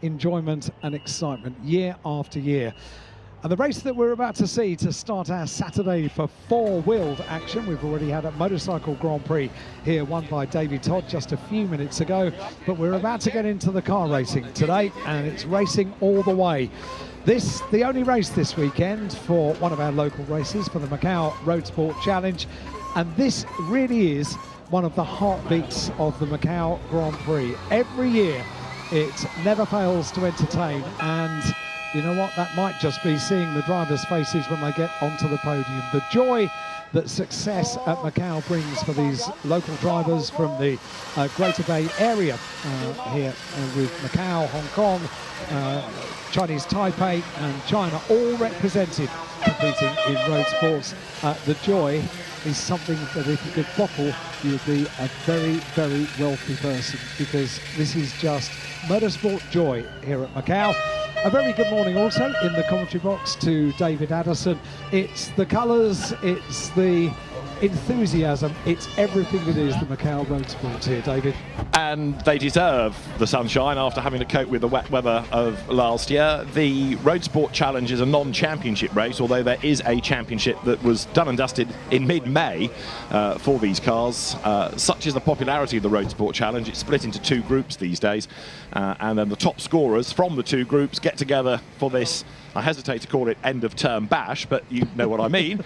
enjoyment and excitement year after year. And the race that we're about to see to start our Saturday for four-wheeled action, we've already had a motorcycle Grand Prix here won by Davey Todd just a few minutes ago, but we're about to get into the car racing today, and it's racing all the way. This, the only race this weekend for one of our local races for the Macau Roadsport Challenge, and this really is one of the heartbeats of the Macau Grand Prix. Every year it never fails to entertain, and you know what, that might just be seeing the drivers' faces when they get onto the podium. The joy that success at Macau brings for these local drivers from the Greater Bay Area here with Macau, Hong Kong, Chinese Taipei and China all represented competing in road sports. The joy is something that if you could bottle, you'd be a very, very wealthy person, because this is just motorsport joy here at Macau. A very good morning also in the commentary box to David Addison. It's the colours, it's the enthusiasm, it's everything that is the Macau Road Sports here, David. And they deserve the sunshine after having to cope with the wet weather of last year. The Road Sport Challenge is a non-championship race, although there is a championship that was done and dusted in mid-May for these cars. Such is the popularity of the Road Sport Challenge, it's split into two groups these days, and then the top scorers from the two groups get together for this, I hesitate to call it end-of-term bash, but you know what I mean,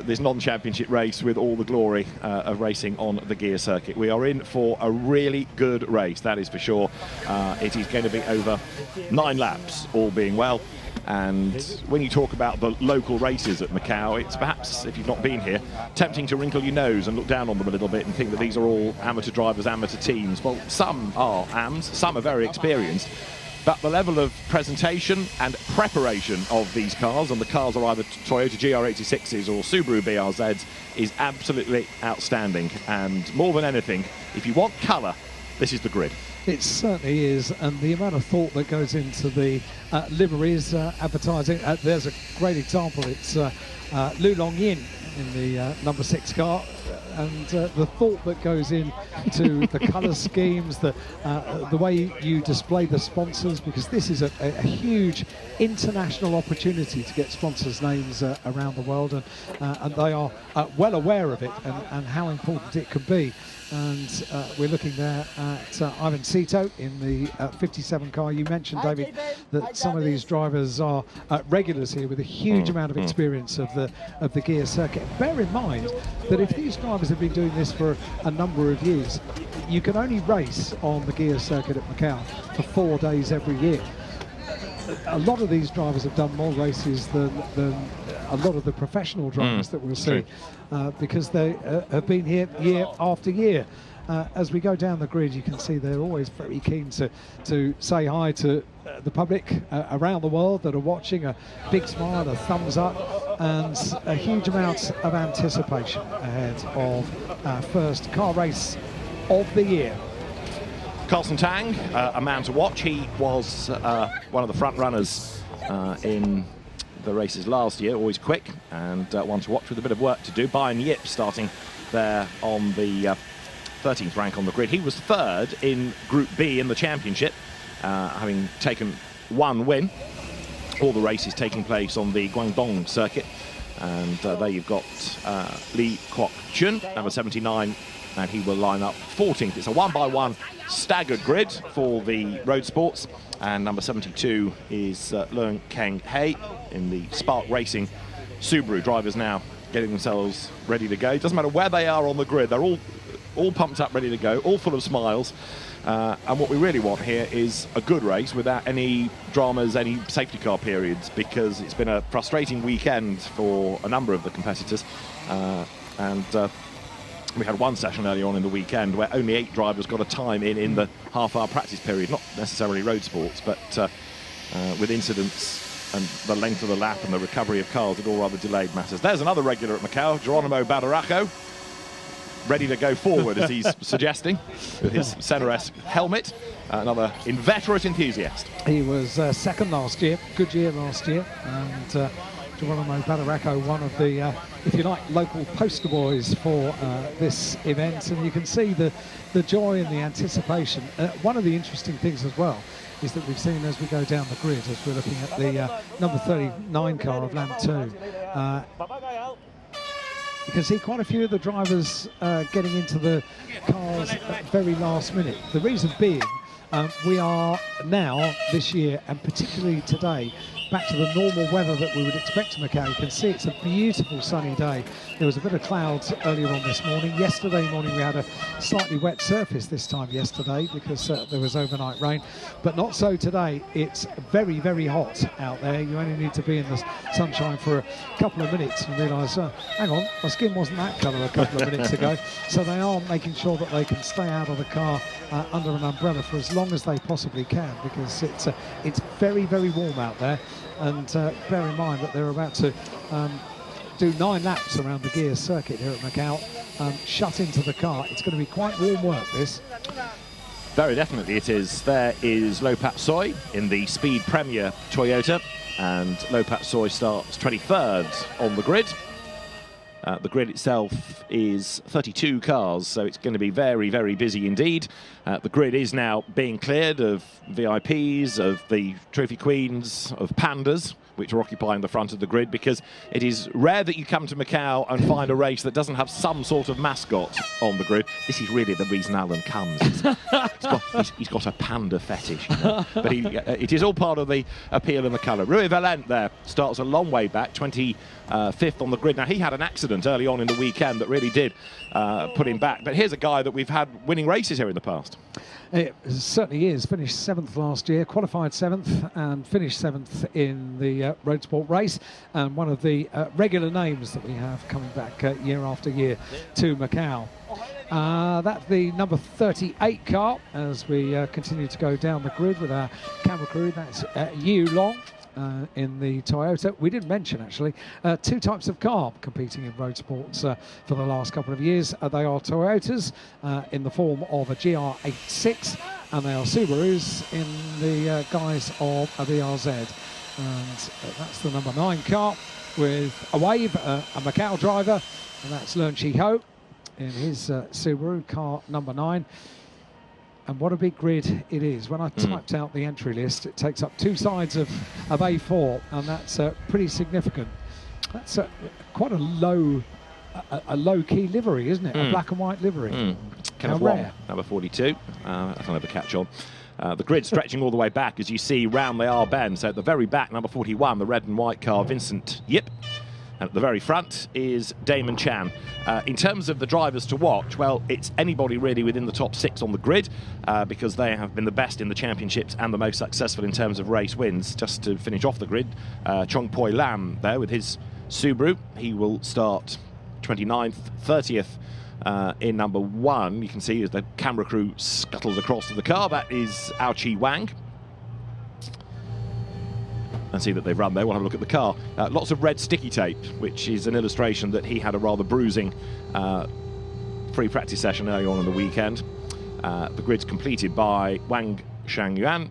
this non-championship race with all the glory of racing on the gear circuit. We are in for a really good race, that is for sure. It is going to be over 9 laps, all being well. And when you talk about the local races at Macau, it's perhaps, if you've not been here, tempting to wrinkle your nose and look down on them a little bit and think that these are all amateur drivers, amateur teams. Well, some are AMs, some are very experienced. But the level of presentation and preparation of these cars, and the cars are either Toyota GR86s or Subaru BRZs, is absolutely outstanding. And more than anything, if you want colour, this is the grid. It certainly is, and the amount of thought that goes into the liveries, advertising. There's a great example. It's Lu Longyin in the number 6 car, and the thought that goes into the colour schemes, the way you display the sponsors, because this is a huge international opportunity to get sponsors' names around the world, and they are well aware of it and how important it can be. And we're looking there at Ivan Cito in the 57 car. You mentioned, David, that some of these drivers are regulars here with a huge amount of experience of the gear circuit. Bear in mind that if these drivers have been doing this for a number of years, you can only race on the gear circuit at Macau for 4 days every year. A lot of these drivers have done more races than a lot of the professional drivers that we'll see, because they have been here year after year. As we go down the grid, you can see they're always very keen to say hi to the public around the world that are watching. A big smile, a thumbs up, and a huge amount of anticipation ahead of our first car race of the year. Carlson Tang, a man to watch. He was one of the front runners in the races last year, always quick, and one to watch with a bit of work to do. Bayern Yip starting there on the 13th rank on the grid. He was 3rd in Group B in the championship, having taken 1 win. All the races taking place on the Guangdong circuit, and there you've got Li Kwok Chun, number 79, and he will line up 14th. It's a 1-by-1 staggered grid for the road sports, and number 72 is Leung Kang Hei in the Spark Racing Subaru. Drivers now getting themselves ready to go. It doesn't matter where they are on the grid, they're all pumped up, ready to go, all full of smiles. And what we really want here is a good race without any dramas, any safety car periods, because it's been a frustrating weekend for a number of the competitors. We had one session earlier on in the weekend where only 8 drivers got a time in the half-hour practice period, not necessarily road sports, but with incidents and the length of the lap and the recovery of cars, it all rather delayed matters. There's another regular at Macau, Geronimo Badaraco, ready to go forward, as he's suggesting, with his Senna-esque helmet. Another inveterate enthusiast. He was second last year, good year last year, and Geronimo Badaracco, one of the, if you like, local poster boys for this event, and you can see the joy and the anticipation. One of the interesting things as well is that we've seen as we go down the grid, as we're looking at the number 39 car of lap 2, you can see quite a few of the drivers getting into the cars at the very last minute. The reason being, we are now, this year, and particularly today, back to the normal weather that we would expect in Macau. You can see it's a beautiful sunny day. There was a bit of clouds earlier on this morning. Yesterday morning we had a slightly wet surface this time yesterday because there was overnight rain, but not so today. It's very, very hot out there. You only need to be in the sunshine for a couple of minutes and realise, hang on, my skin wasn't that colour a couple of minutes ago. So they are making sure that they can stay out of the car under an umbrella for as long as they possibly can, because it's very, very warm out there. And bear in mind that they're about to do 9 laps around the gear circuit here at Macau, shut into the car. It's going to be quite warm work, this. Very definitely it is. There is Lopat Soy in the Speed Premier Toyota, and Lopat Soy starts 23rd on the grid. The grid itself is 32 cars, so it's going to be very, very busy indeed. The grid is now being cleared of VIPs, of the Trophy Queens, of Pandas, which are occupying the front of the grid, because it is rare that you come to Macau and find a race that doesn't have some sort of mascot on the grid. This is really the reason Alan comes. He's got a panda fetish, you know? But it is all part of the appeal and the colour. Rui Valent there starts a long way back, 25th on the grid. Now, he had an accident early on in the weekend that really did put him back. But here's a guy that we've had winning races here in the past. It certainly is. Finished 7th last year, qualified 7th and finished 7th in the Roadsport race, and one of the regular names that we have coming back year after year to Macau. That's the number 38 car as we continue to go down the grid with our camera crew. That's Yu Long. In the Toyota. We didn't mention actually 2 types of car competing in road sports for the last couple of years. They are Toyotas in the form of a GR86, and they are Subarus in the guise of a VRZ. And that's the number 9 car with a wave, a Macau driver, and that's Leung Chi Ho in his Subaru car number 9. And what a big grid it is. When I typed out the entry list, it takes up 2 sides of A4, and that's pretty significant. That's quite a low-key livery, isn't it? A black and white livery. How rare. Number 42. That's another catch on. The grid stretching all the way back, as you see, round the R bend. So at the very back, number 41, the red and white car, Vincent Yip. And at the very front is Damon Chan. In terms of the drivers to watch, well, it's anybody really within the top 6 on the grid, because they have been the best in the championships and the most successful in terms of race wins. Just to finish off the grid, Chong Poi Lam there with his Subaru. He will start 29th, 30th in number 1. You can see as the camera crew scuttles across to the car, that is Ao Chi Wang. And see that they've run there. We'll have a look at the car. Lots of red sticky tape, which is an illustration that he had a rather bruising free practice session early on in the weekend. The grid's completed by Wang Shangyuan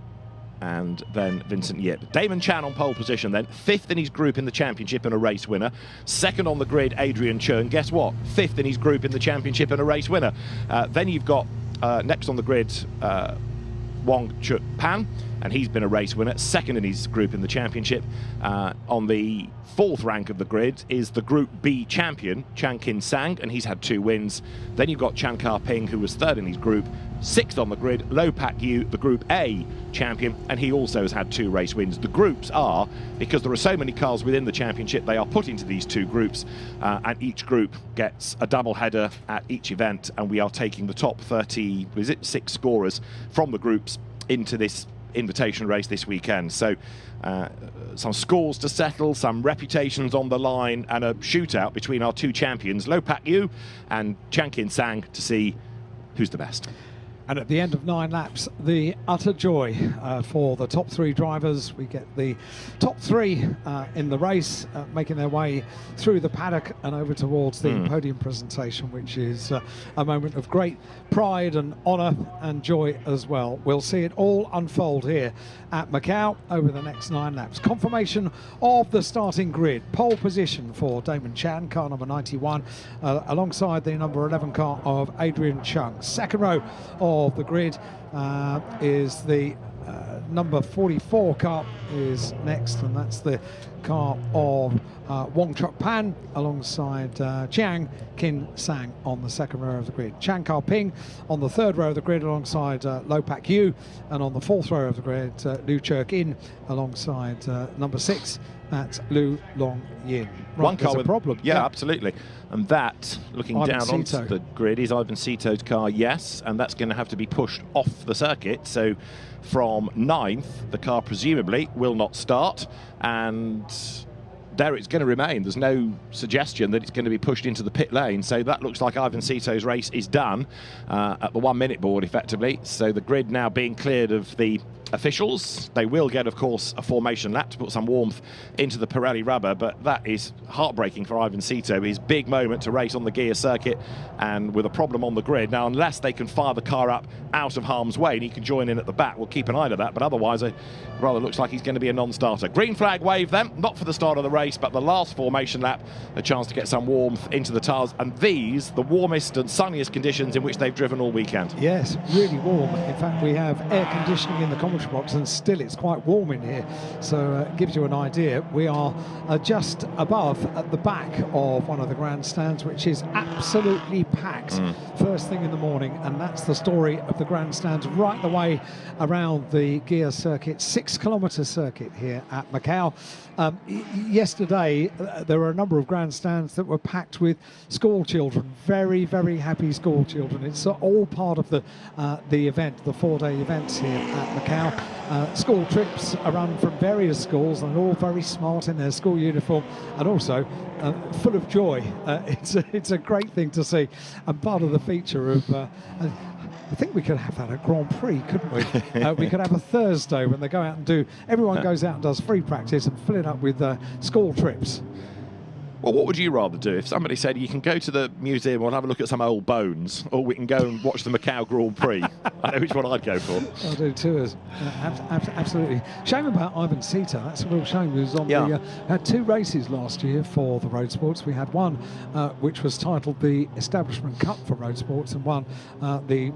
and then Vincent Yip. Damon Chan on pole position then, 5th in his group in the championship and a race winner. 2nd on the grid, Adrian Chern. Guess what? 5th in his group in the championship and a race winner. Then you've got next on the grid, Wong Chut Pan, and he's been a race winner, 2nd in his group in the championship. On the 4th rank of the grid is the Group B champion, Chan Kin Sang, and he's had 2 wins. Then you've got Chan Ka Ping, who was 3rd in his group. 6th on the grid, Lo Pak Yu, the Group A champion, and he also has had 2 race wins. The groups are, because there are so many cars within the championship, they are put into these 2 groups, and each group gets a double header at each event, and we are taking the top 6 scorers from the groups into this invitation race this weekend. So some scores to settle, some reputations on the line, and a shootout between our 2 champions, Lo Pak Yu and Chan Kin Sang, to see who's the best. And at the end of 9 laps, the utter joy for the top 3 drivers. We get the top 3 in the race making their way through the paddock and over towards the podium presentation, which is a moment of great pride and honour and joy as well. We'll see it all unfold here at Macau over the next 9 laps. Confirmation of the starting grid. Pole position for Damon Chan, car number 91, alongside the number 11 car of Adrian Chung. Second row of the grid is the number 44 car is next, and that's the car of Wong Chok Pan alongside Chiang Kin Sang on the second row of the grid. Chan Kar Ping on the third row of the grid alongside Lo Pak Yu, and on the fourth row of the grid Liu Churk In alongside number 6, that's Lu Long Yin. Right, one car with a problem. Yeah, absolutely. And that, looking Ivan down onto Sito. the grid, is Ivan Sito's car, yes, and that's going to have to be pushed off the circuit. So from 9th, the car presumably will not start, and there it's going to remain. There's no suggestion that it's going to be pushed into the pit lane, so that looks like Ivan Sito's race is done at the 1 minute board effectively. So the grid now being cleared of the officials. They will get, of course, a formation lap to put some warmth into the Pirelli rubber, but that is heartbreaking for Ivan Sito. His big moment to race on the gear circuit, and with a problem on the grid. Now, unless they can fire the car up out of harm's way and he can join in at the back, we'll keep an eye on that, but otherwise it rather looks like he's going to be a non-starter. Green flag wave then, not for the start of the race, but the last formation lap, a chance to get some warmth into the tyres, and these, the warmest and sunniest conditions in which they've driven all weekend. Yes, really warm. In fact, we have air conditioning in the commentary box, and still it's quite warm in here, so it gives you an idea. We are just above at the back of one of the grandstands, which is absolutely packed first thing in the morning, and that's the story of the grandstands right the way around the gear circuit, 6-kilometre circuit here at Macau. Yesterday there were a number of grandstands that were packed with school children, very, very happy school children. It's all part of the event, the 4-day events here at Macau. School trips are run from various schools, and all very smart in their school uniform, and also full of joy. It's a great thing to see, and part of the feature of I think we could have that at Grand Prix, couldn't we? We could have a Thursday when they go out and do, everyone goes out and does free practice and fill it up with school trips. Well, what would you rather do if somebody said you can go to the museum and have a look at some old bones, or we can go and watch the Macau Grand Prix? I know which one I'd go for. I'll do tours. Absolutely. Shame about Ivan Sito. That's a real shame. He was on had 2 races last year for the Road Sports. We had one which was titled the Establishment Cup for Road Sports, and one the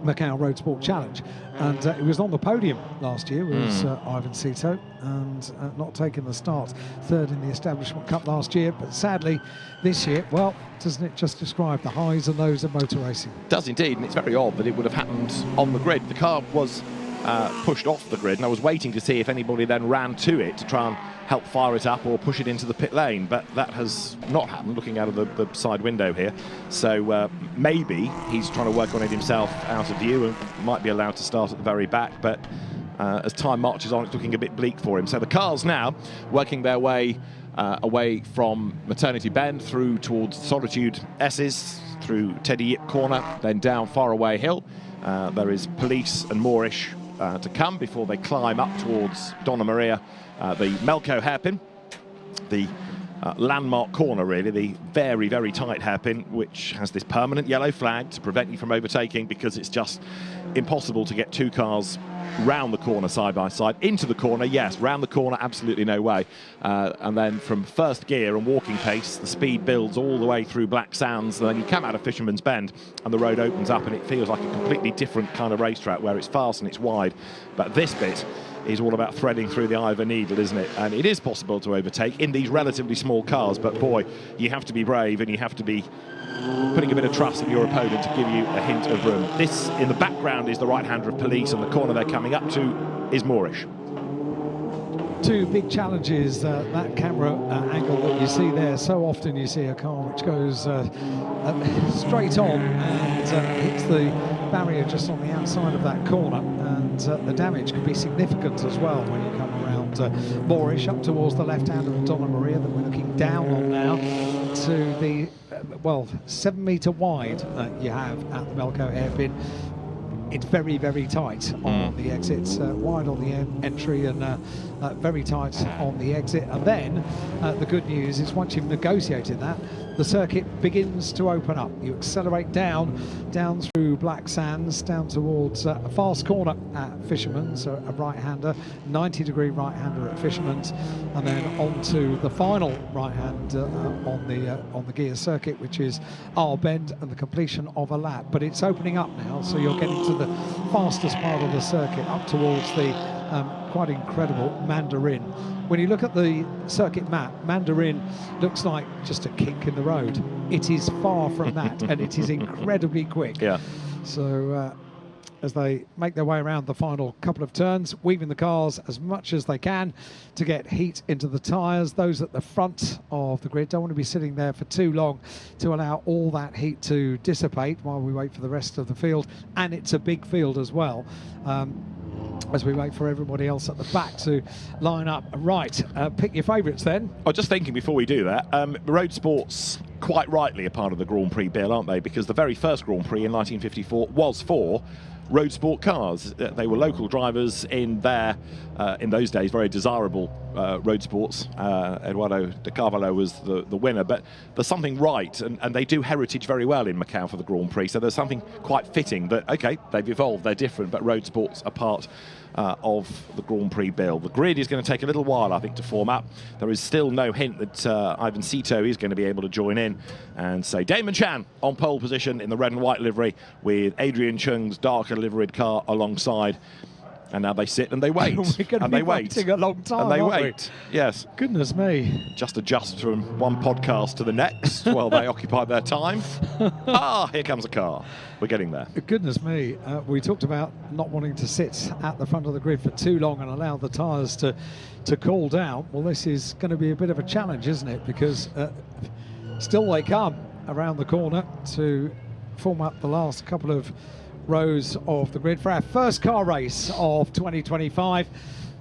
Macau Road Sport Challenge, and it was on the podium last year was Ivan Sito, and not taking the start. Third in the Establishment Cup last year, but sadly this year, well, doesn't it just describe the highs and lows of motor racing? It does indeed, and it's very odd that it would have happened on the grid. The car was pushed off the grid, and I was waiting to see if anybody then ran to it to try and help fire it up or push it into the pit lane, but that has not happened, looking out of the side window here. So maybe he's trying to work on it himself out of view and might be allowed to start at the very back, but as time marches on, it's looking a bit bleak for him. So the cars now working their way away from Maternity Bend through towards Solitude S's, through Teddy Yip Corner, then down Faraway Hill. There is Police and Moorish to come before they climb up towards Donna Maria, the Melco hairpin, the landmark corner, really, the very, very tight hairpin, which has this permanent yellow flag to prevent you from overtaking, because it's just impossible to get 2 cars round the corner side by side. Into the corner, yes, round the corner, absolutely no way. And then from first gear and walking pace, the speed builds all the way through Black Sands, and then you come out of Fisherman's Bend and the road opens up, and it feels like a completely different kind of racetrack where it's fast and it's wide. But this bit is all about threading through the eye of a needle, isn't it? And it is possible to overtake in these relatively small cars, but boy, you have to be brave, and you have to be putting a bit of trust in your opponent to give you a hint of room. This, in the background, is the right-hander of Police, and the corner they're coming up to is Moorish. 2 big challenges, that camera angle that you see there. So often you see a car which goes straight on and hits the barrier just on the outside of that corner, and the damage can be significant as well when you come around Moorish up towards the left hand of Donna Maria that we're looking down on now to the 7 metre wide you have at the Melco hairpin. it's very, very tight on the exits, wide on the entry and very tight on the exit. And then the good news is once you've negotiated that, the circuit begins to open up. You accelerate down through Black Sands, down towards a fast corner at Fisherman's, a right-hander, 90-degree right-hander at Fisherman's, and then onto the final right-hand on the gear circuit, which is Isle Bend, and the completion of a lap. But it's opening up now, so you're getting to the fastest part of the circuit, up towards the quite incredible Mandarin. When you look at the circuit map, Mandarin looks like just a kink in the road. It is far from that, and it is incredibly quick. Yeah. So as they make their way around the final couple of turns, weaving the cars as much as they can to get heat into the tyres. Those at the front of the grid don't want to be sitting there for too long to allow all that heat to dissipate while we wait for the rest of the field. And it's a big field as well. As we wait for everybody else at the back to line up. Right, pick your favourites then. I was just thinking before we do that, Roadsport's quite rightly a part of the Grand Prix bill, aren't they? Because the very first Grand Prix in 1954 was for Roadsport cars. They were local drivers in their, in those days, very desirable Roadsports. Eduardo de Carvalho was the winner, but there's something right, and they do heritage very well in Macau for the Grand Prix, so there's something quite fitting that, okay, they've evolved, they're different, but Roadsport's are part of the Grand Prix bill. The grid is going to take a little while, I think, to form up. There is still no hint that Ivan Sito is going to be able to join in. And so Damon Chan on pole position in the red and white livery with Adrian Chung's darker liveried car alongside. And now they sit and they wait. We're going to be waiting a long time, and they aren't wait. Yes. Goodness me. Just adjust from one podcast to the next while they occupy their time. Here comes a car. We're getting there. Goodness me. We talked about not wanting to sit at the front of the grid for too long and allow the tyres to cool down. Well, this is going to be a bit of a challenge, isn't it? Because still they come around the corner to form up the last couple of rows of the grid for our first car race of 2025.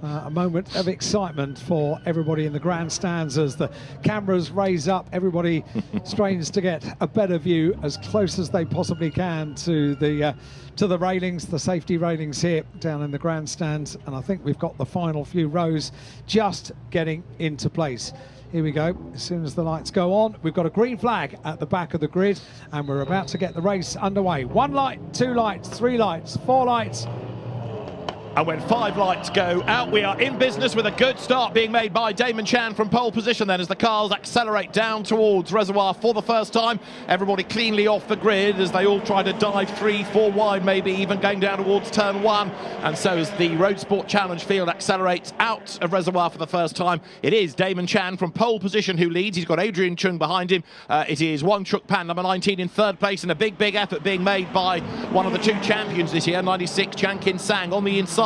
A moment of excitement for everybody in the grandstands as the cameras raise up. Everybody strains to get a better view as close as they possibly can to the railings, the safety railings here down in the grandstands. And I think we've got the final few rows just getting into place. Here we go. As soon as the lights go on, we've got a green flag at the back of the grid, and we're about to get the race underway. 1 light, 2 lights, 3 lights, 4 lights. And when 5 lights go out, we are in business with a good start being made by Damon Chan from pole position then as the cars accelerate down towards reservoir for the first time. Everybody cleanly off the grid as they all try to dive 3-4 wide, maybe even going down towards turn 1. And so as the Roadsport Challenge field accelerates out of reservoir for the first time, it is Damon Chan from pole position who leads. He's got Adrian Chung behind him. It is Wang Chuk Pan, number 19, in 3rd place, and a big effort being made by one of the 2 champions this year, 96, Chan Kin Sang, on the inside.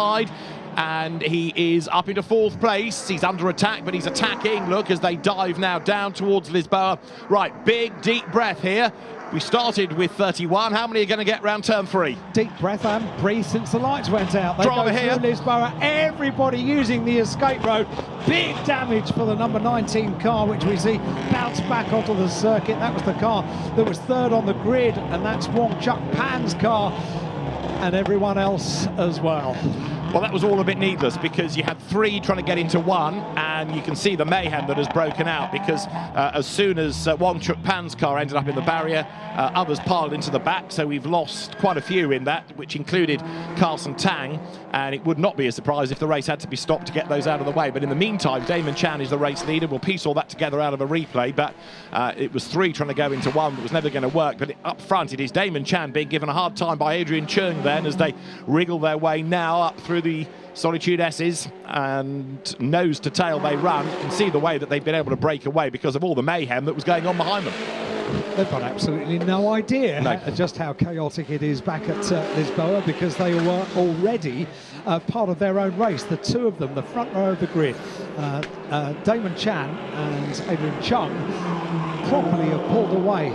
And he is up into 4th place. He's under attack, but he's attacking. Look, as they dive now down towards Lisboa. Right, big, deep breath here. We started with 31. How many are going to get round turn 3? Deep breath and breathe since the lights went out. They Driver go here. through Lisboa. Everybody using the escape road. Big damage for the number 19 car, which we see bounce back onto the circuit. That was the car that was 3rd on the grid, and that's Wong Chuk Pan's car, and everyone else as well. Well, that was all a bit needless because you had 3 trying to get into 1, and you can see the mayhem that has broken out because as soon as Wang Chuk Pan's car ended up in the barrier, others piled into the back, so we've lost quite a few in that, which included Carson Tang, and it would not be a surprise if the race had to be stopped to get those out of the way. But in the meantime, Damon Chan is the race leader. We'll piece all that together out of a replay, but it was 3 trying to go into 1, but was never going to work. But up front, it is Damon Chan being given a hard time by Adrian Chung then as they wriggle their way now up through the Solitude S's, and nose to tail they run. You can see the way that they've been able to break away because of all the mayhem that was going on behind them. They've got absolutely no idea just how chaotic it is back at Lisboa, because they were already part of their own race. The 2 of them, the front row of the grid, Damon Chan and Adrian Chung, properly have pulled away.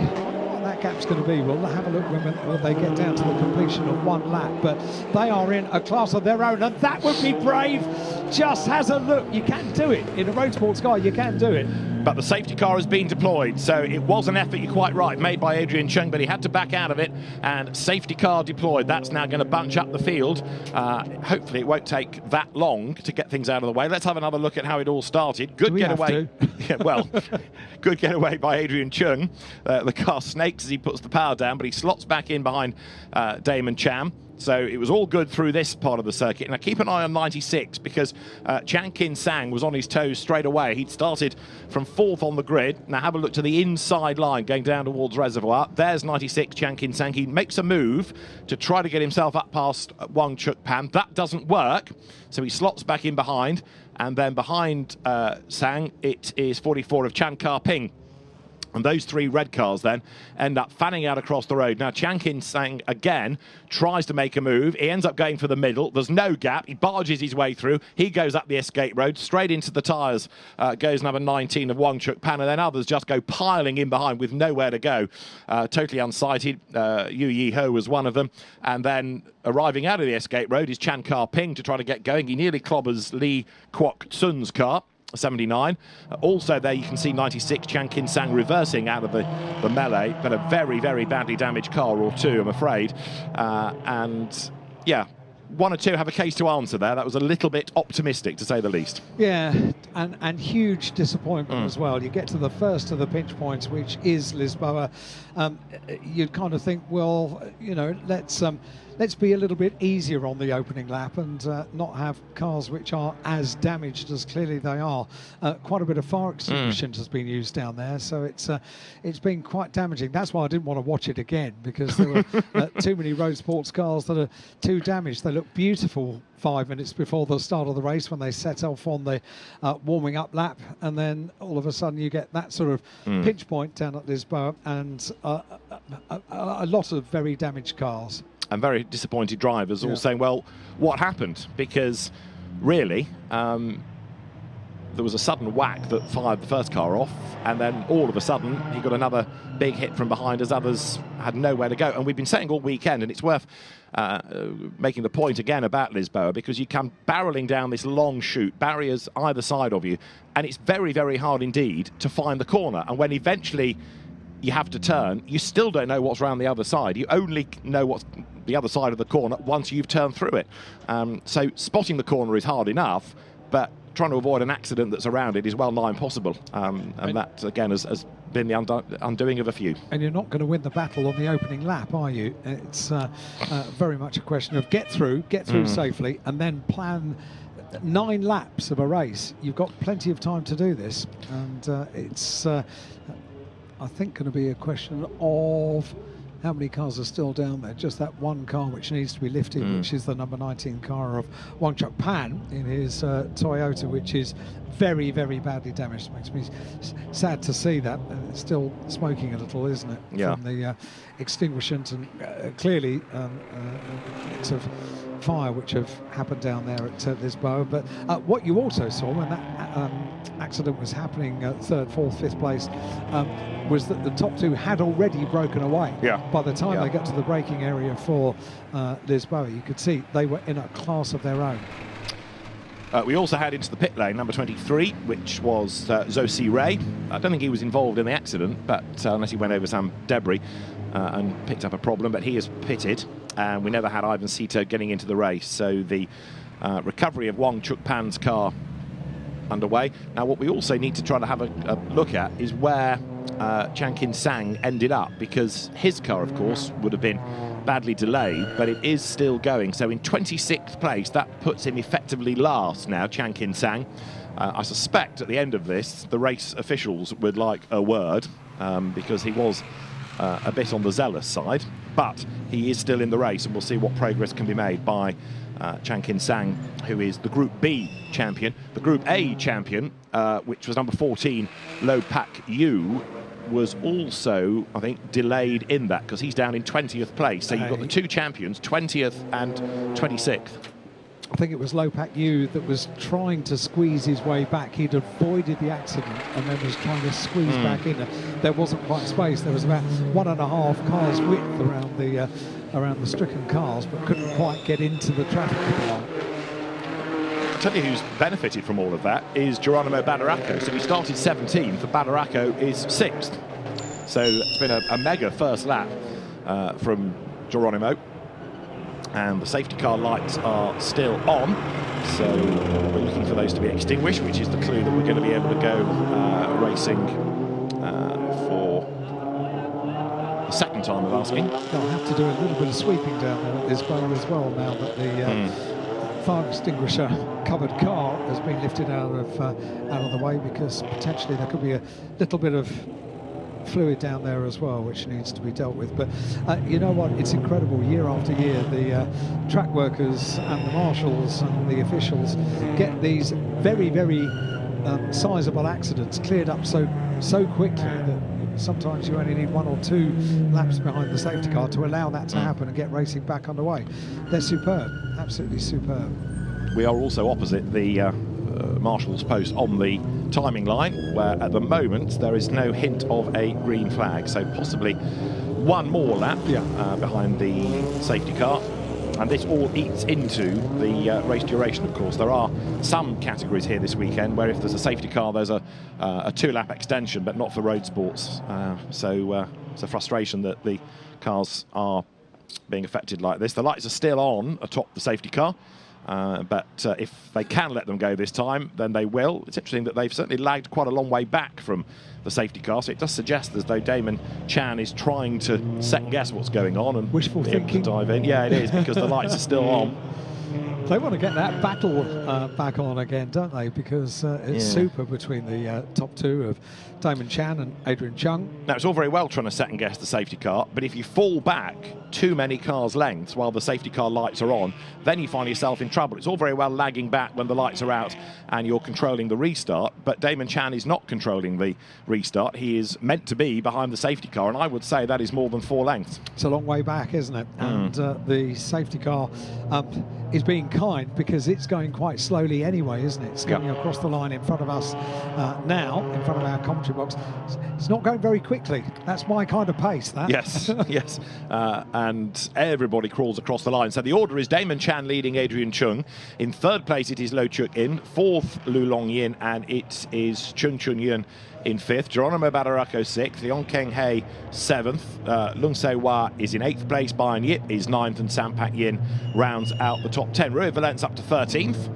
That gap's going to be, we'll have a look when they get down to the completion of 1 lap, but they are in a class of their own, and that would be brave. Just has a look. You can do it in a Roadsports car, you can do it. But the safety car has been deployed, so it was an effort, you're quite right, made by Adrian Chung, but he had to back out of it, and safety car deployed. That's now going to bunch up the field. Hopefully it won't take that long to get things out of the way. Let's have another look at how it all started. Good getaway. Yeah, well, good getaway by Adrian Chung. The car snakes as he puts the power down, but he slots back in behind Damon Cham. So it was all good through this part of the circuit. Now keep an eye on 96, because Chan Kin Sang was on his toes straight away. He'd started from 4th on the grid. Now have a look to the inside line going down towards Reservoir. There's 96, Chan Kin Sang. He makes a move to try to get himself up past Wang Chuk Pan. That doesn't work, so he slots back in behind. And then behind Sang, it is 44 of Chan Kar Ping. And those 3 red cars then end up fanning out across the road. Now, Chan Kin Sang again tries to make a move. He ends up going for the middle. There's no gap. He barges his way through. He goes up the escape road. Straight into the tyres goes number 19 of Wang Chuk Pan. And then others just go piling in behind with nowhere to go. Totally unsighted. Yu Yi Ho was one of them. And then arriving out of the escape road is Chan Kar Ping to try to get going. He nearly clobbers Lee Kwok Tsun's car. 79. Also there you can see 96, Chan Kin Sang reversing out of the melee, but a very, very badly damaged car or two, I'm afraid. And yeah, 1 or 2 have a case to answer there. That was a little bit optimistic, to say the least. Yeah, and huge disappointment as well. You get to the first of the pinch points, which is Lisboa. You'd kind of think, well, you know, let's be a little bit easier on the opening lap and not have cars which are as damaged as clearly they are. Quite a bit of fire extinguishers has been used down there, so it's been quite damaging. That's why I didn't want to watch it again, because there were too many road sports cars that are too damaged. They look beautiful 5 minutes before the start of the race when they set off on the warming up lap, and then all of a sudden you get that sort of pinch point down at Lisboa, and a lot of very damaged cars. And very disappointed drivers all saying, well, what happened? Because really, there was a sudden whack that fired the first car off, and then all of a sudden he got another big hit from behind as others had nowhere to go. And we've been saying all weekend, and it's worth making the point again about Lisboa, because you come barreling down this long chute, barriers either side of you, and it's very, very hard indeed to find the corner. And when eventually you have to turn, you still don't know what's around the other side. You only know what's the other side of the corner once you've turned through it. So spotting the corner is hard enough, but trying to avoid an accident that's around it is well nigh impossible. And that, again, has been the undoing of a few. And you're not going to win the battle on the opening lap, are you? It's very much a question of get through safely, and then plan 9 laps of a race. You've got plenty of time to do this, and it's I think going to be a question of how many cars are still down there. Just that one car which needs to be lifted, which is the number 19 car of Wang Chuk Pan in his Toyota, which is very, very badly damaged. Makes me sad to see that. It's still smoking a little, isn't it? Yeah. From the extinguishers, and clearly bits of fire which have happened down there at Lisboa. But what you also saw when that accident was happening, 3rd, 4th, 5th place, was that the top 2 had already broken away. Yeah. By the time they got to the braking area for Lisboa, you could see they were in a class of their own. We also had into the pit lane number 23, which was Zosi Ray. I don't think he was involved in the accident, but unless he went over some debris and picked up a problem, but he is pitted, and we never had Ivan Sito getting into the race. So the recovery of Wang Chuk Pan's car underway. Now what we also need to try to have a look at is where Chan Kin Sang ended up, because his car, of course, would have been badly delayed, but it is still going. So in 26th place, that puts him effectively last now, Chan Kin Sang. I suspect at the end of this, the race officials would like a word, because he was a bit on the zealous side, but he is still in the race, and we'll see what progress can be made by Chan Kin Sang, who is the Group B champion. The Group A champion, which was number 14, Lo Pak Yu, was also, I think, delayed in that, because he's down in 20th place. So you've got the 2 champions, 20th and 26th. I think it was Lo Pak Yu that was trying to squeeze his way back. He'd avoided the accident and then was trying to squeeze back in. There wasn't quite space. There was about 1.5 cars width around the stricken cars, but couldn't quite get into the traffic. tell you who's benefited from all of that is Geronimo Badaraco. So he started 17th, and Badaraco is 6th. So it's been a mega first lap from Geronimo. And the safety car lights are still on, so we're looking for those to be extinguished, which is the clue that we're going to be able to go racing for the second time of asking. They'll have to do a little bit of sweeping down there at this bar as well, now that the fire extinguisher covered car has been lifted out of the way, because potentially there could be a little bit of fluid down there as well, which needs to be dealt with. But you know what, it's incredible, year after year the track workers and the marshals and the officials get these very, very sizable accidents cleared up so quickly that sometimes you only need 1 or 2 laps behind the safety car to allow that to happen and get racing back underway. They're superb, absolutely superb. We are also opposite the marshal's post on the timing line, where at the moment there is no hint of a green flag, so possibly one more lap behind the safety car, and this all eats into the race duration. Of course, there are some categories here this weekend where if there's a safety car there's a 2-lap extension, but not for road sports, so it's a frustration that the cars are being affected like this. The lights are still on atop the safety car, but if they can let them go this time, then they will. It's interesting that they've certainly lagged quite a long way back from the safety car, so it does suggest as though Damon Chan is trying to second guess what's going on and wishful thinking. To dive in. Yeah, it is, because the lights are still on. They want to get that battle back on again, don't they? Because it's super between the top 2 of Damon Chan and Adrian Chung. Now, it's all very well trying to second guess the safety car, but if you fall back too many cars' lengths while the safety car lights are on, then you find yourself in trouble. It's all very well lagging back when the lights are out and you're controlling the restart, but Damon Chan is not controlling the restart. He is meant to be behind the safety car, and I would say that is more than 4 lengths. It's a long way back, isn't it? And the safety car is being kind, because it's going quite slowly anyway, isn't it? It's coming across the line in front of us now, in front of our commentary box. It's not going very quickly. That's my kind of pace, that. Yes, yes. And everybody crawls across the line. So the order is Damon Chan leading Adrian Chung. In 3rd place, it is Lo Chuk In. 4th, Lu Long Yin. And it is Chun Chun Yun in 5th. Geronimo Badaraco 6th. Yong Keng Hei 7th. Lung Se Hua is in 8th place. Bayan Yip is 9th. And Sampak Yin rounds out the top 10. Rui Valence up to 13th.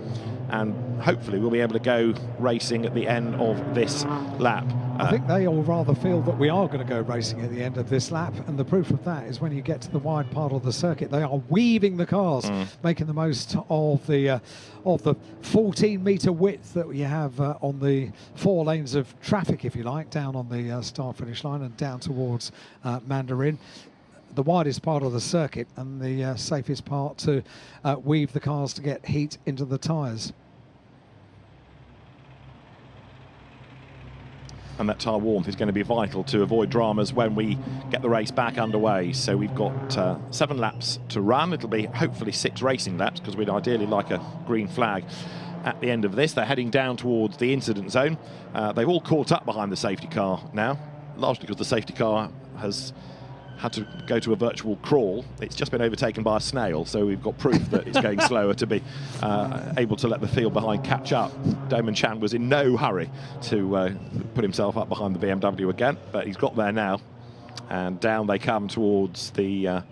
And hopefully we'll be able to go racing at the end of this lap. I think they all rather feel that we are going to go racing at the end of this lap, and the proof of that is when you get to the wide part of the circuit, they are weaving the cars, making the most of the 14-metre width that we have on the 4 lanes of traffic, if you like, down on the start-finish line and down towards Mandarin. The widest part of the circuit and the safest part to weave the cars to get heat into the tyres. And that tyre warmth is going to be vital to avoid dramas when we get the race back underway. So we've got 7 laps to run. It'll be hopefully 6 racing laps, because we'd ideally like a green flag at the end of this. They're heading down towards the incident zone. They've all caught up behind the safety car now, largely because the safety car has had to go to a virtual crawl. It's just been overtaken by a snail, so we've got proof that it's going slower to be able to let the field behind catch up. Damon Chan was in no hurry to put himself up behind the BMW again, but he's got there now, and down they come towards the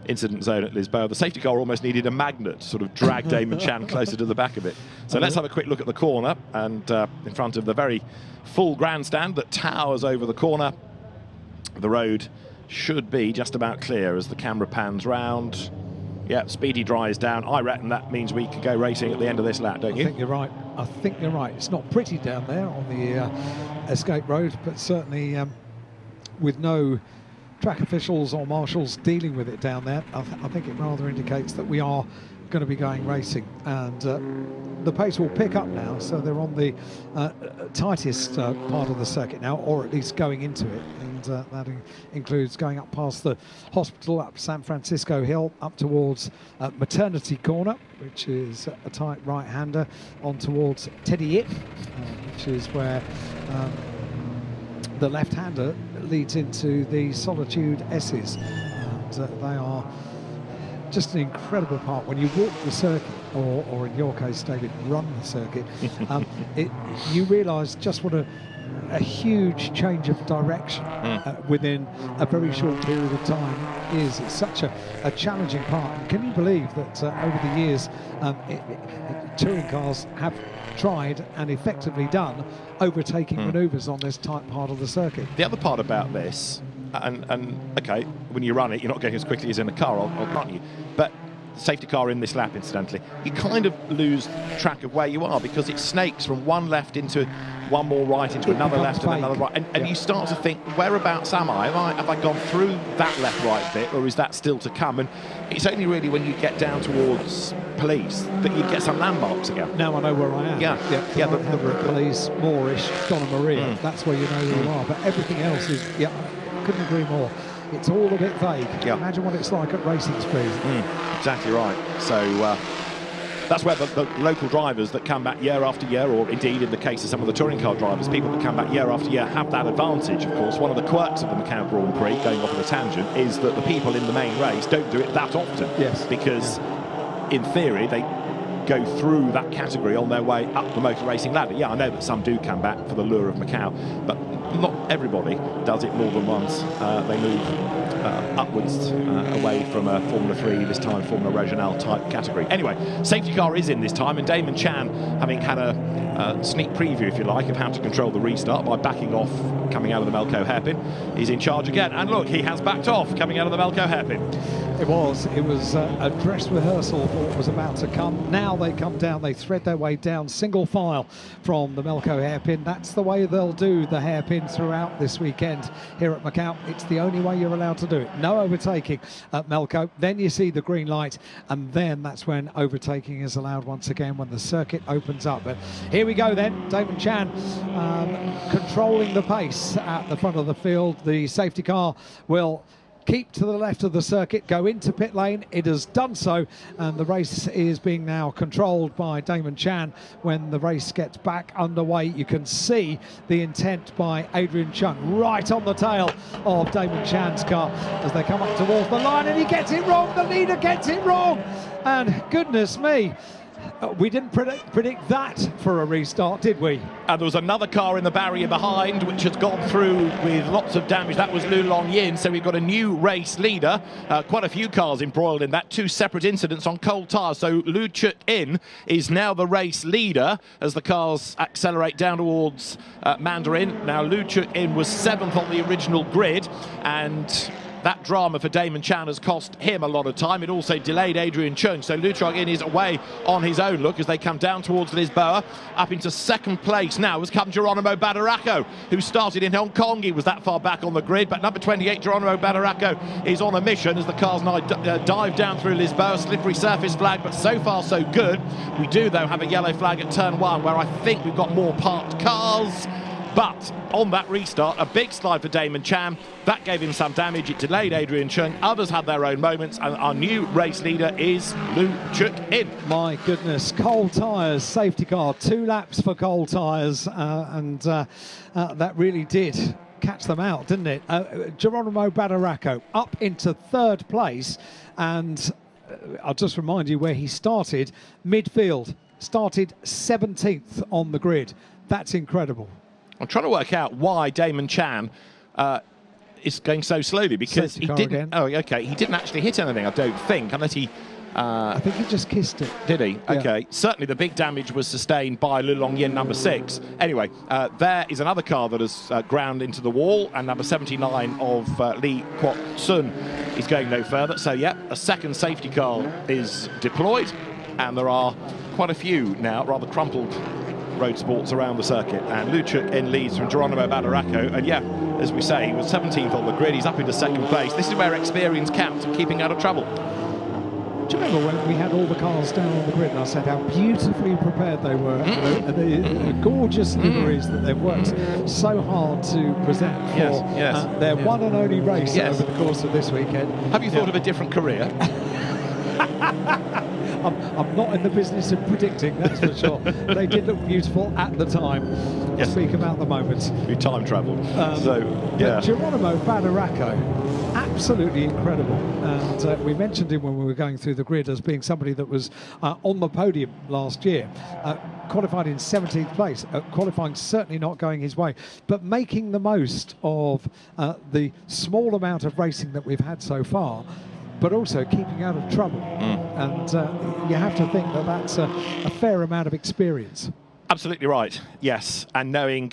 incident zone at Lisboa. The safety car almost needed a magnet to sort of drag Damon Chan closer to the back of it. So let's have a quick look at the corner, and in front of the very full grandstand that towers over the corner, the road should be just about clear as the camera pans round. Yeah, Speedy dries down. I reckon that means we can go racing at the end of this lap, don't you? I think you're right. I think you're right. It's not pretty down there on the escape road, but certainly with no track officials or marshals dealing with it down there, I think it rather indicates that we are going to be going racing, and the pace will pick up now, so they're on the tightest part of the circuit now, or at least going into it, and that includes going up past the hospital, up San Francisco Hill, up towards Maternity Corner, which is a tight right-hander, on towards Teddy Yip, which is where the left-hander leads into the Solitude S's, and they are just an incredible part. When you walk the circuit, or in your case, David, run the circuit, you realise just what a huge change of direction within a very short period of time is. It's such a challenging part. And can you believe that over the years, touring cars have tried and effectively done overtaking manoeuvres on this tight part of the circuit? The other part about this, and okay, when you run it, you're not going as quickly as in a car, I'll grant you, but safety car in this lap, incidentally, you kind of lose track of where you are because it snakes from one left into one more right into another left and another right, and you start to think, whereabouts am I? Have I gone through that left-right bit, or is that still to come? And it's only really when you get down towards police that you get some landmarks again. Now I know where I am. Yeah. The police, Moorish, Donna Maria. That's where you know who you are. But everything else is, I couldn't agree more. It's all a bit vague. Yeah. Imagine what it's like at racing speed. Exactly right. So that's where the local drivers that come back year after year, or indeed in the case of some of the touring car drivers, people that come back year after year have that advantage. Of course, one of the quirks of the Macau Grand Prix, going off on a tangent, is that the people in the main race don't do it that often. Yes. Because in theory they go through that category on their way up the motor racing ladder. Yeah, I know that some do come back for the lure of Macau, but not everybody does it more than once. They move upwards away from a Formula 3, this time Formula Regional type category. Anyway, safety car is in this time, and Damon Chan, having had a sneak preview, if you like, of how to control the restart by backing off coming out of the Melco hairpin, is in charge again. And look, he has backed off coming out of the Melco hairpin. It was a dress rehearsal for what was about to come. Now they come down, they thread their way down single file from the Melco hairpin. That's the way they'll do the hairpin throughout this weekend here at Macau. It's the only way you're allowed to do it. No overtaking at Melco. Then you see the green light, and then that's when overtaking is allowed once again, when the circuit opens up. But here we go then. Damon Chan controlling the pace at the front of the field. The safety car will keep to the left of the circuit, go into pit lane. It has done so, and the race is being now controlled by Damon Chan. When the race gets back underway, you can see the intent by Adrian Chung right on the tail of Damon Chan's car as they come up towards the line, and he gets it wrong. The leader gets it wrong, and goodness me, we didn't predict that for a restart, did we? And there was another car in the barrier behind which has gone through with lots of damage. That was Lu Long Yin, so we've got a new race leader. Quite a few cars embroiled in that, two separate incidents on cold tyres. So Lu Chuk In is now the race leader as the cars accelerate down towards Mandarin. Now Lu Chuk In was 7th on the original grid, and that drama for Damon Chan has cost him a lot of time. It also delayed Adrian Chung. So Lu Chuk In is away on his own, look, as they come down towards Lisboa. Up into second place now has come Geronimo Badaraco, who started in Hong Kong. He was that far back on the grid, but number 28, Geronimo Badaraco, is on a mission as the cars now dive down through Lisboa. Slippery surface flag, but so far so good. We do, though, have a yellow flag at turn 1, where I think we've got more parked cars. But on that restart, a big slide for Damon Chan. That gave him some damage. It delayed Adrian Chung. Others had their own moments, and our new race leader is Lu Chuk In. My goodness, cold tyres, safety car, 2 laps for cold tyres, and that really did catch them out, didn't it? Geronimo Badaraco up into 3rd place, and I'll just remind you where he started, midfield, started 17th on the grid. That's incredible. I'm trying to work out why Damon Chan is going so slowly, because he didn't. Again. Oh, okay. He didn't actually hit anything, I don't think, unless he. I think he just kissed it. Did he? Yeah. Okay. Certainly, the big damage was sustained by Lu Long Yin, number 6. Anyway, there is another car that has ground into the wall, and number 79 of Lee Kwok Sun is going no further. So, yeah, a second safety car is deployed, and there are quite a few now, rather crumpled Roadsports around the circuit, and Lu Chuk In leads from Geronimo Badaraco, and yeah, as we say, he was 17th on the grid. He's up into 2nd place. This is where experience counts, keeping out of trouble. Do you remember when we had all the cars down on the grid and I said how beautifully prepared they were, the gorgeous liveries that they've worked so hard to present for their one and only race over the course of this weekend? Have you thought of a different career? I'm not in the business of predicting, that's for sure. They did look beautiful at the time. Yes. Speak about the moment. You time travelled. Geronimo Badaracco, absolutely incredible. And we mentioned him when we were going through the grid as being somebody that was on the podium last year. Qualified in 17th place, qualifying certainly not going his way, but making the most of the small amount of racing that we've had so far, but also keeping out of trouble. And you have to think that that's a fair amount of experience. Absolutely right, yes. And knowing,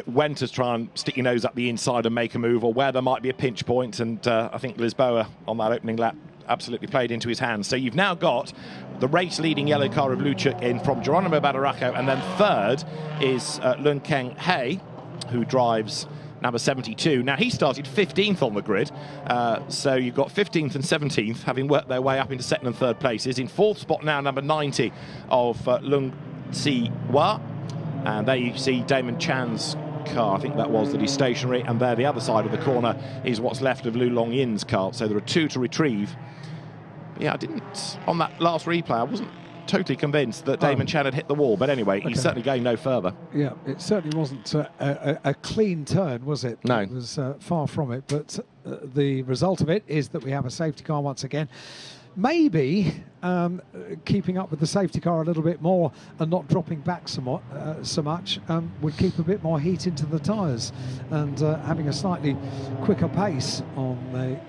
when to try and stick your nose up the inside and make a move, or where there might be a pinch point. And I think Lisboa on that opening lap absolutely played into his hands. So you've now got the race-leading yellow car of Luchuk in from Geronimo Badaracco, and then third is Lung Keng Hei, who drives number 72. Now, he started 15th on the grid, so you've got 15th and 17th, having worked their way up into second and third places. In fourth spot now, number 90 of Lung Si Hua. And there you see Damon Chan's car, I think that was, that is stationary, and there the other side of the corner is what's left of Lu Long Yin's car. So there are two to retrieve. But yeah, on that last replay, I wasn't totally convinced that Damon Chan had hit the wall, but anyway, he's certainly going no further. Yeah, it certainly wasn't a clean turn, was it? No. It was far from it, but the result of it is that we have a safety car once again. Maybe keeping up with the safety car a little bit more and not dropping back so much would keep a bit more heat into the tyres, and having a slightly quicker pace on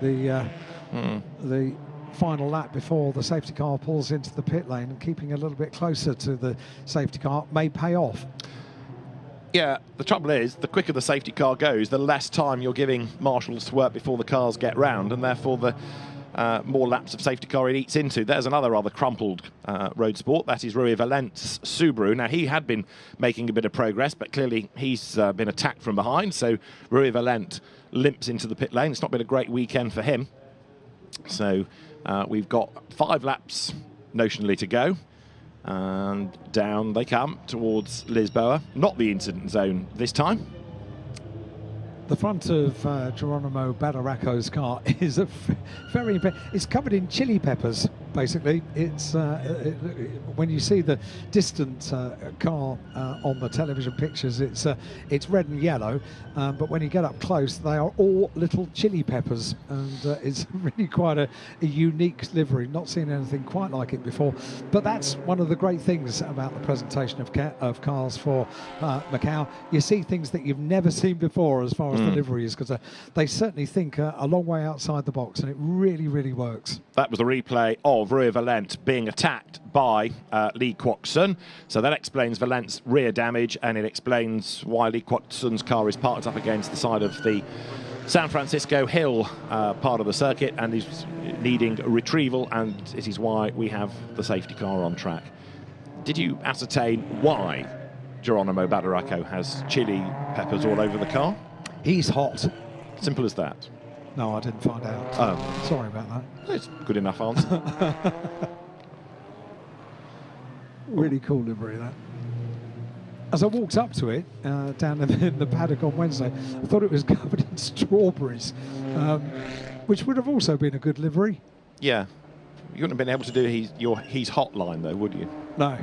the final lap before the safety car pulls into the pit lane, and keeping a little bit closer to the safety car may pay off. Yeah, the trouble is, the quicker the safety car goes, the less time you're giving marshals to work before the cars get round, and therefore the more laps of safety car it eats into. There's another rather crumpled Roadsport. That is Rui Valent's Subaru. Now, he had been making a bit of progress, but clearly he's been attacked from behind, so Rui Valent limps into the pit lane. It's not been a great weekend for him. So we've got 5 laps notionally to go, and down they come towards Lisboa. Not the incident zone this time. The front of Geronimo Badaracco's car is it's covered in chili peppers, basically. It's when you see the distant car on the television pictures, it's red and yellow, but when you get up close, they are all little chili peppers, and it's really quite a unique livery. Not seen anything quite like it before, but that's one of the great things about the presentation of cars for Macau. You see things that you've never seen before as far as the livery is, because they certainly think a long way outside the box, and it really, really works. That was a replay of Rui Valent being attacked by Lee Kwok Sun. So that explains Valent's rear damage, and it explains why Lee Kwok Sun's car is parked up against the side of the San Francisco Hill part of the circuit, and is needing a retrieval, and it is why we have the safety car on track. Did you ascertain why Geronimo Badaracco has chili peppers all over the car? He's hot. Simple as that. No, I didn't find out. Oh. Sorry about that. It's a good enough answer. Really cool livery, that. As I walked up to it, down in the paddock on Wednesday, I thought it was covered in strawberries, which would have also been a good livery. Yeah. You wouldn't have been able to do he's hotline, though, would you? No.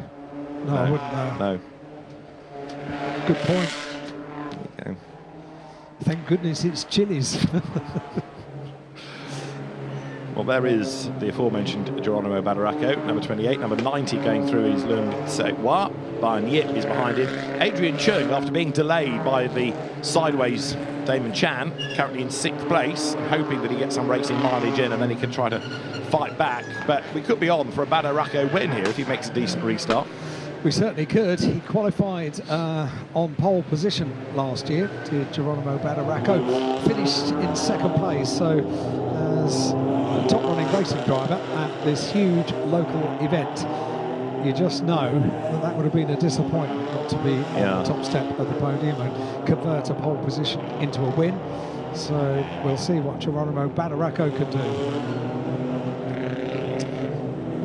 No, I wouldn't. No. Good point. Okay. Thank goodness it's chilies. Well, there is the aforementioned Geronimo Badaracco, number 28, number 90 going through his Lung Si Hua. Bayern Yip is behind him. Adrian Chung, after being delayed by the sideways Damon Chan, currently in 6th place, hoping that he gets some racing mileage in and then he can try to fight back. But we could be on for a Badaracco win here if he makes a decent restart. We certainly could. He qualified on pole position last year, did Geronimo Badaracco. Finished in 2nd place, so as a top running racing driver at this huge local event, you just know that would have been a disappointment not to be on the top step of the podium and convert a pole position into a win. So we'll see what Geronimo Badaracco can do.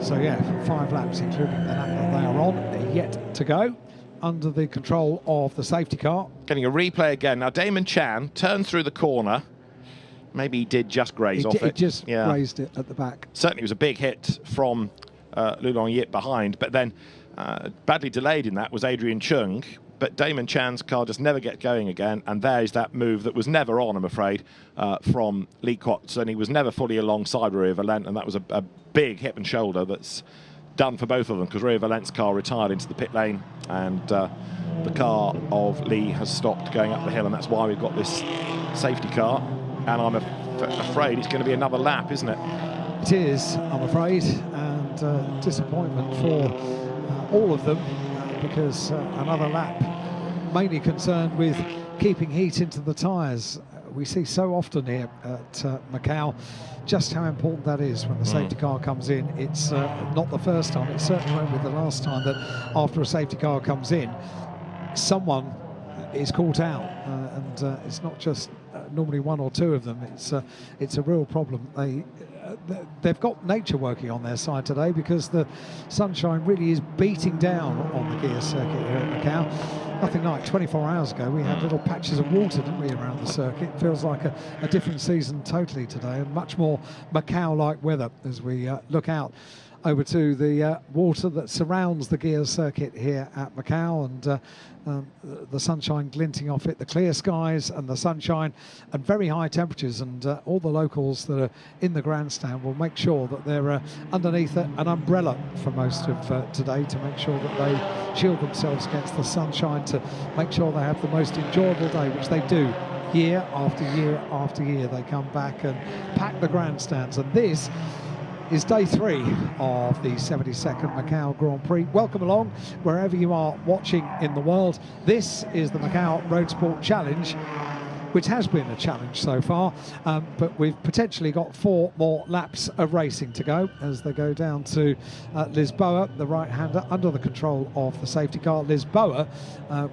So yeah, 5 laps, including the lap that they are on, yet to go, under the control of the safety car. Getting a replay again. Now Damon Chan turned through the corner. Maybe he did just graze off it. He just grazed it at the back. Certainly was a big hit from Lulong Yip behind, but then badly delayed in that was Adrian Chung. But Damon Chan's car just never get going again, and there's that move that was never on, I'm afraid, from Lee Kwok, and he was never fully alongside Rio Valent, and that was a big hip and shoulder that's done for both of them, because Rio Valent's car retired into the pit lane, and the car of Lee has stopped going up the hill, and that's why we've got this safety car, and I'm afraid it's going to be another lap, isn't it? It is, I'm afraid, and disappointment for all of them, because another lap, mainly concerned with keeping heat into the tyres. We see so often here at Macau just how important that is when the safety car comes in. It's not the first time, it certainly won't be the last time that after a safety car comes in, someone is caught out, and it's not just normally one or two of them. It's a real problem. They've got nature working on their side today, because the sunshine really is beating down on the gear circuit here at Macau. Nothing like 24 hours ago we had little patches of water, didn't we, around the circuit. It feels like a different season totally today, and much more Macau-like weather as we look out over to the water that surrounds the gear circuit here at Macau, and the sunshine glinting off it, the clear skies and the sunshine and very high temperatures, and all the locals that are in the grandstand will make sure that they're underneath an umbrella for most of today, to make sure that they shield themselves against the sunshine, to make sure they have the most enjoyable day, which they do year after year after year. They come back and pack the grandstands, and this is day 3 of the 72nd Macau Grand Prix. Welcome along wherever you are watching in the world. This is the Macau Roadsport Challenge, which has been a challenge so far, but we've potentially got 4 more laps of racing to go as they go down to Lisboa, the right-hander under the control of the safety car. Lisboa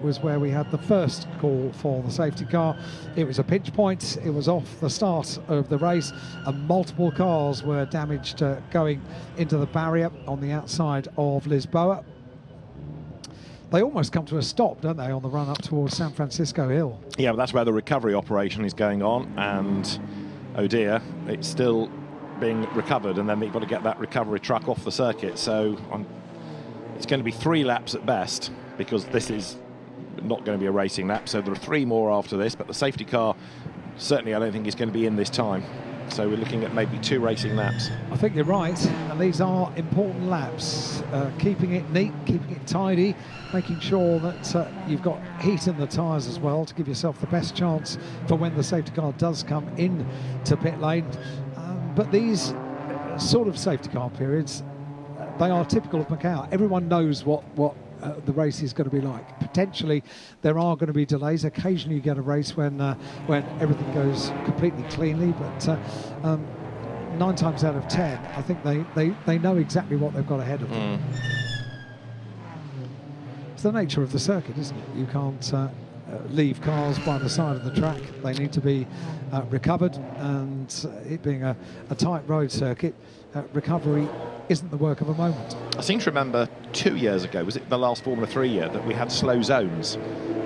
was where we had the first call for the safety car. It was a pinch point, it was off the start of the race, and multiple cars were damaged going into the barrier on the outside of Lisboa. They almost come to a stop, don't they, on the run up towards San Francisco Hill? Yeah, but that's where the recovery operation is going on, and oh dear, it's still being recovered, and then you've got to get that recovery truck off the circuit. So it's going to be 3 laps at best, because this is not going to be a racing lap. So there are 3 more after this, but the safety car certainly I don't think is going to be in this time. So we're looking at maybe 2 racing laps. I think you're right, and these are important laps. Keeping it neat, keeping it tidy, making sure that you've got heat in the tyres as well to give yourself the best chance for when the safety car does come in to pit lane. But these sort of safety car periods, they are typical of Macau. Everyone knows what the race is going to be like. Potentially there are going to be delays. Occasionally you get a race when everything goes completely cleanly, but 9 times out of 10 I think they know exactly what they've got ahead of them. It's the nature of the circuit, isn't it? You can't leave cars by the side of the track. They need to be recovered, and it being a tight road circuit, recovery isn't the work of a moment. I seem to remember 2 years ago, was it the last Formula 3 year, that we had slow zones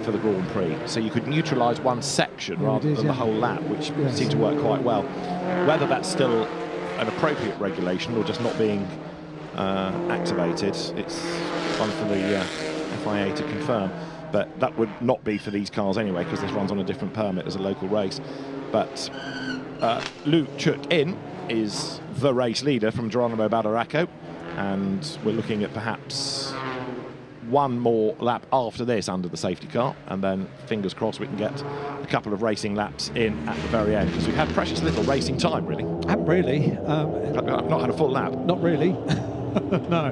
for the Grand Prix, so you could neutralise one section rather than the whole lap, which seemed to work quite well. Whether that's still an appropriate regulation or just not being activated, it's one for the FIA to confirm. But that would not be for these cars anyway, because this runs on a different permit as a local race. But Lu Chuk-in is the race leader from Geronimo Badaraco, and we're looking at perhaps 1 more lap after this under the safety car, and then fingers crossed we can get a couple of racing laps in at the very end, because we've had precious little racing time, really. Haven't really. I've not had a full lap. Not really. No.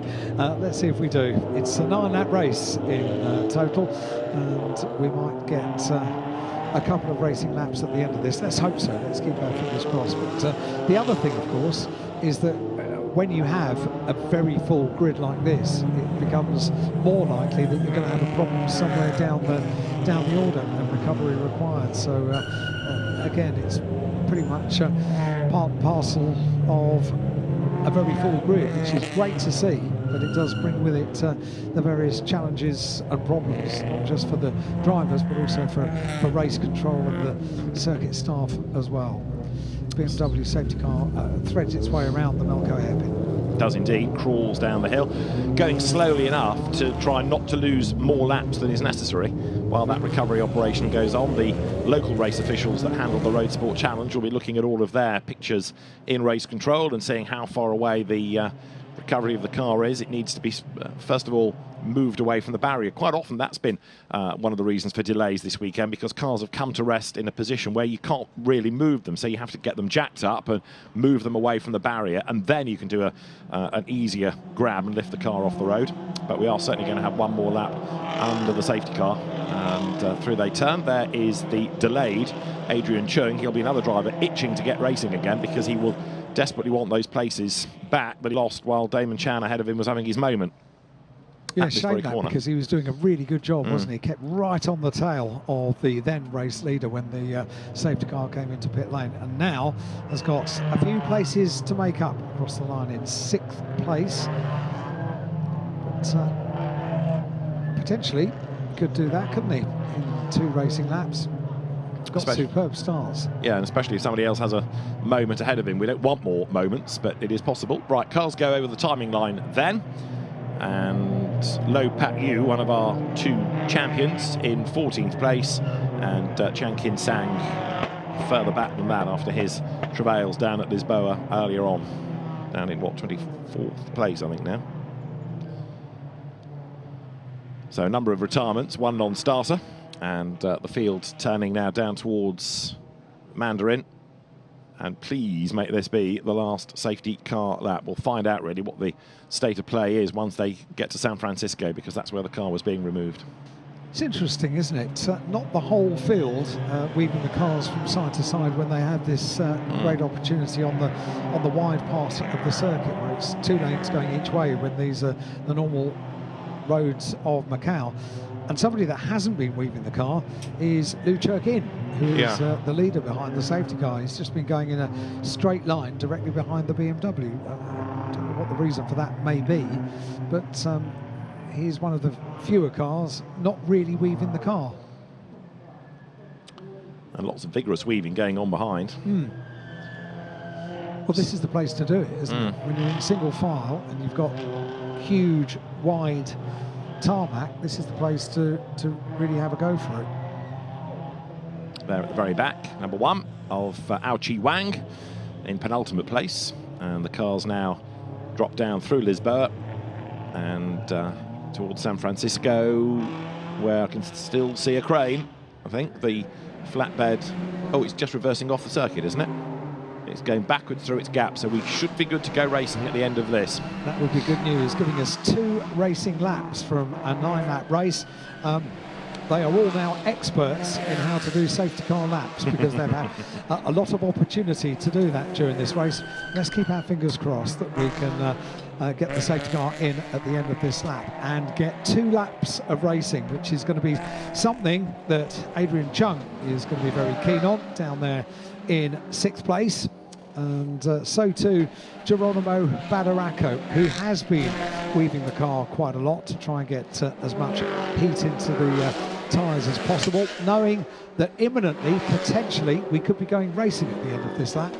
Let's see if we do. It's a 9-lap race in total, and we might get a couple of racing laps at the end of this. Let's hope so. Let's keep our fingers crossed. But the other thing, of course, is that when you have a very full grid like this, it becomes more likely that you're going to have a problem somewhere down the order, and recovery required. So again, it's pretty much part and parcel of a very full grid, which is great to see, but it does bring with it the various challenges and problems, not just for the drivers but also for race control and the circuit staff as well. BMW safety car threads its way around the Macau hairpin. Does indeed, crawls down the hill, going slowly enough to try not to lose more laps than is necessary. While that recovery operation goes on, the local race officials that handle the Roadsport Challenge will be looking at all of their pictures in race control and seeing how far away the recovery of the car is. It needs to be, first of all, moved away from the barrier. Quite often that's been one of the reasons for delays this weekend, because cars have come to rest in a position where you can't really move them, so you have to get them jacked up and move them away from the barrier, and then you can do an easier grab and lift the car off the road. But we are certainly going to have one more lap under the safety car, and through they turn. There is the delayed Adrian Chung. He'll be another driver itching to get racing again, because he will desperately want those places back that he lost while Damon Chan ahead of him was having his moment. Yeah, shame that, because he was doing a really good job, wasn't he? Kept right on the tail of the then race leader when the safety car came into pit lane, and now has got a few places to make up across the line in 6th place. But potentially could do that, couldn't he, in 2 racing laps? Got superb starts. Yeah, and especially if somebody else has a moment ahead of him. We don't want more moments, but it is possible. Right, cars go over the timing line then. And Lo Pat Yu, one of our 2 champions, in 14th place, and Chan Kin Sang further back than that after his travails down at Lisboa earlier on. Down in, what, 24th place, I think, now. So a number of retirements, 1 non-starter, and the field turning now down towards Mandarin. And please make this be the last safety car lap. We'll find out really what the state of play is once they get to San Francisco, because that's where the car was being removed. It's interesting, isn't it? Not the whole field weaving the cars from side to side when they had this great opportunity on the wide part of the circuit, where it's 2 lanes going each way when these are the normal roads of Macau. And somebody that hasn't been weaving the car is Lu Chuk-in, who is the leader behind the safety car. He's just been going in a straight line directly behind the BMW. I don't know what the reason for that may be, but he's one of the fewer cars not really weaving the car. And lots of vigorous weaving going on behind. Well, this is the place to do it, isn't it? When you're in single file and you've got huge, wide tarmac, this is the place to really have a go for it. There at the very back, number 1 of Ao Chi Wang in penultimate place, and the cars now drop down through Lisboa and towards San Francisco, where I can still see a crane. I think the flatbed, oh, it's just reversing off the circuit, isn't it? It's going backwards through its gap, so we should be good to go racing at the end of this. That would be good news, giving us 2 racing laps from a 9-lap race. They are all now experts in how to do safety car laps, because they've had a lot of opportunity to do that during this race. Let's keep our fingers crossed that we can get the safety car in at the end of this lap and get 2 laps of racing, which is going to be something that Adrian Chung is going to be very keen on, down there in 6th place. And so too Geronimo Badaraco, who has been weaving the car quite a lot to try and get as much heat into the tyres as possible, knowing that imminently, potentially, we could be going racing at the end of this lap.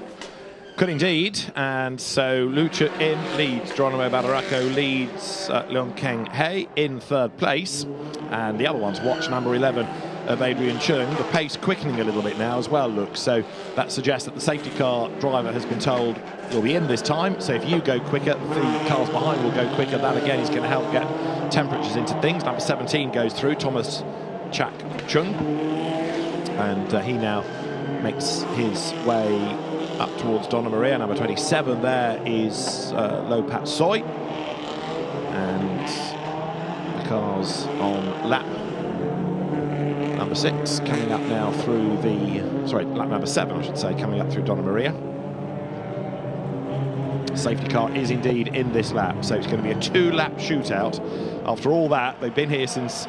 Could indeed, and so Lu Chuk-in leads, Geronimo Badaraco leads Leung Keng Hei in 3rd place, and the other one's watch number 11 of Adrian Chung, the pace quickening a little bit now as well, Luke, so that suggests that the safety car driver has been told you'll be in this time, so if you go quicker, the cars behind will go quicker. That again is going to help get temperatures into things. Number 17 goes through, Thomas Chak Chung, and he now makes his way up towards Donna Maria. Number 27 there is Lo Pat Soy, and the cars on lap number 6 coming up now through the, lap number 7 I should say, coming up through Donna Maria. Safety car is indeed in this lap, so it's going to be a 2-lap shootout. After all that, they've been here since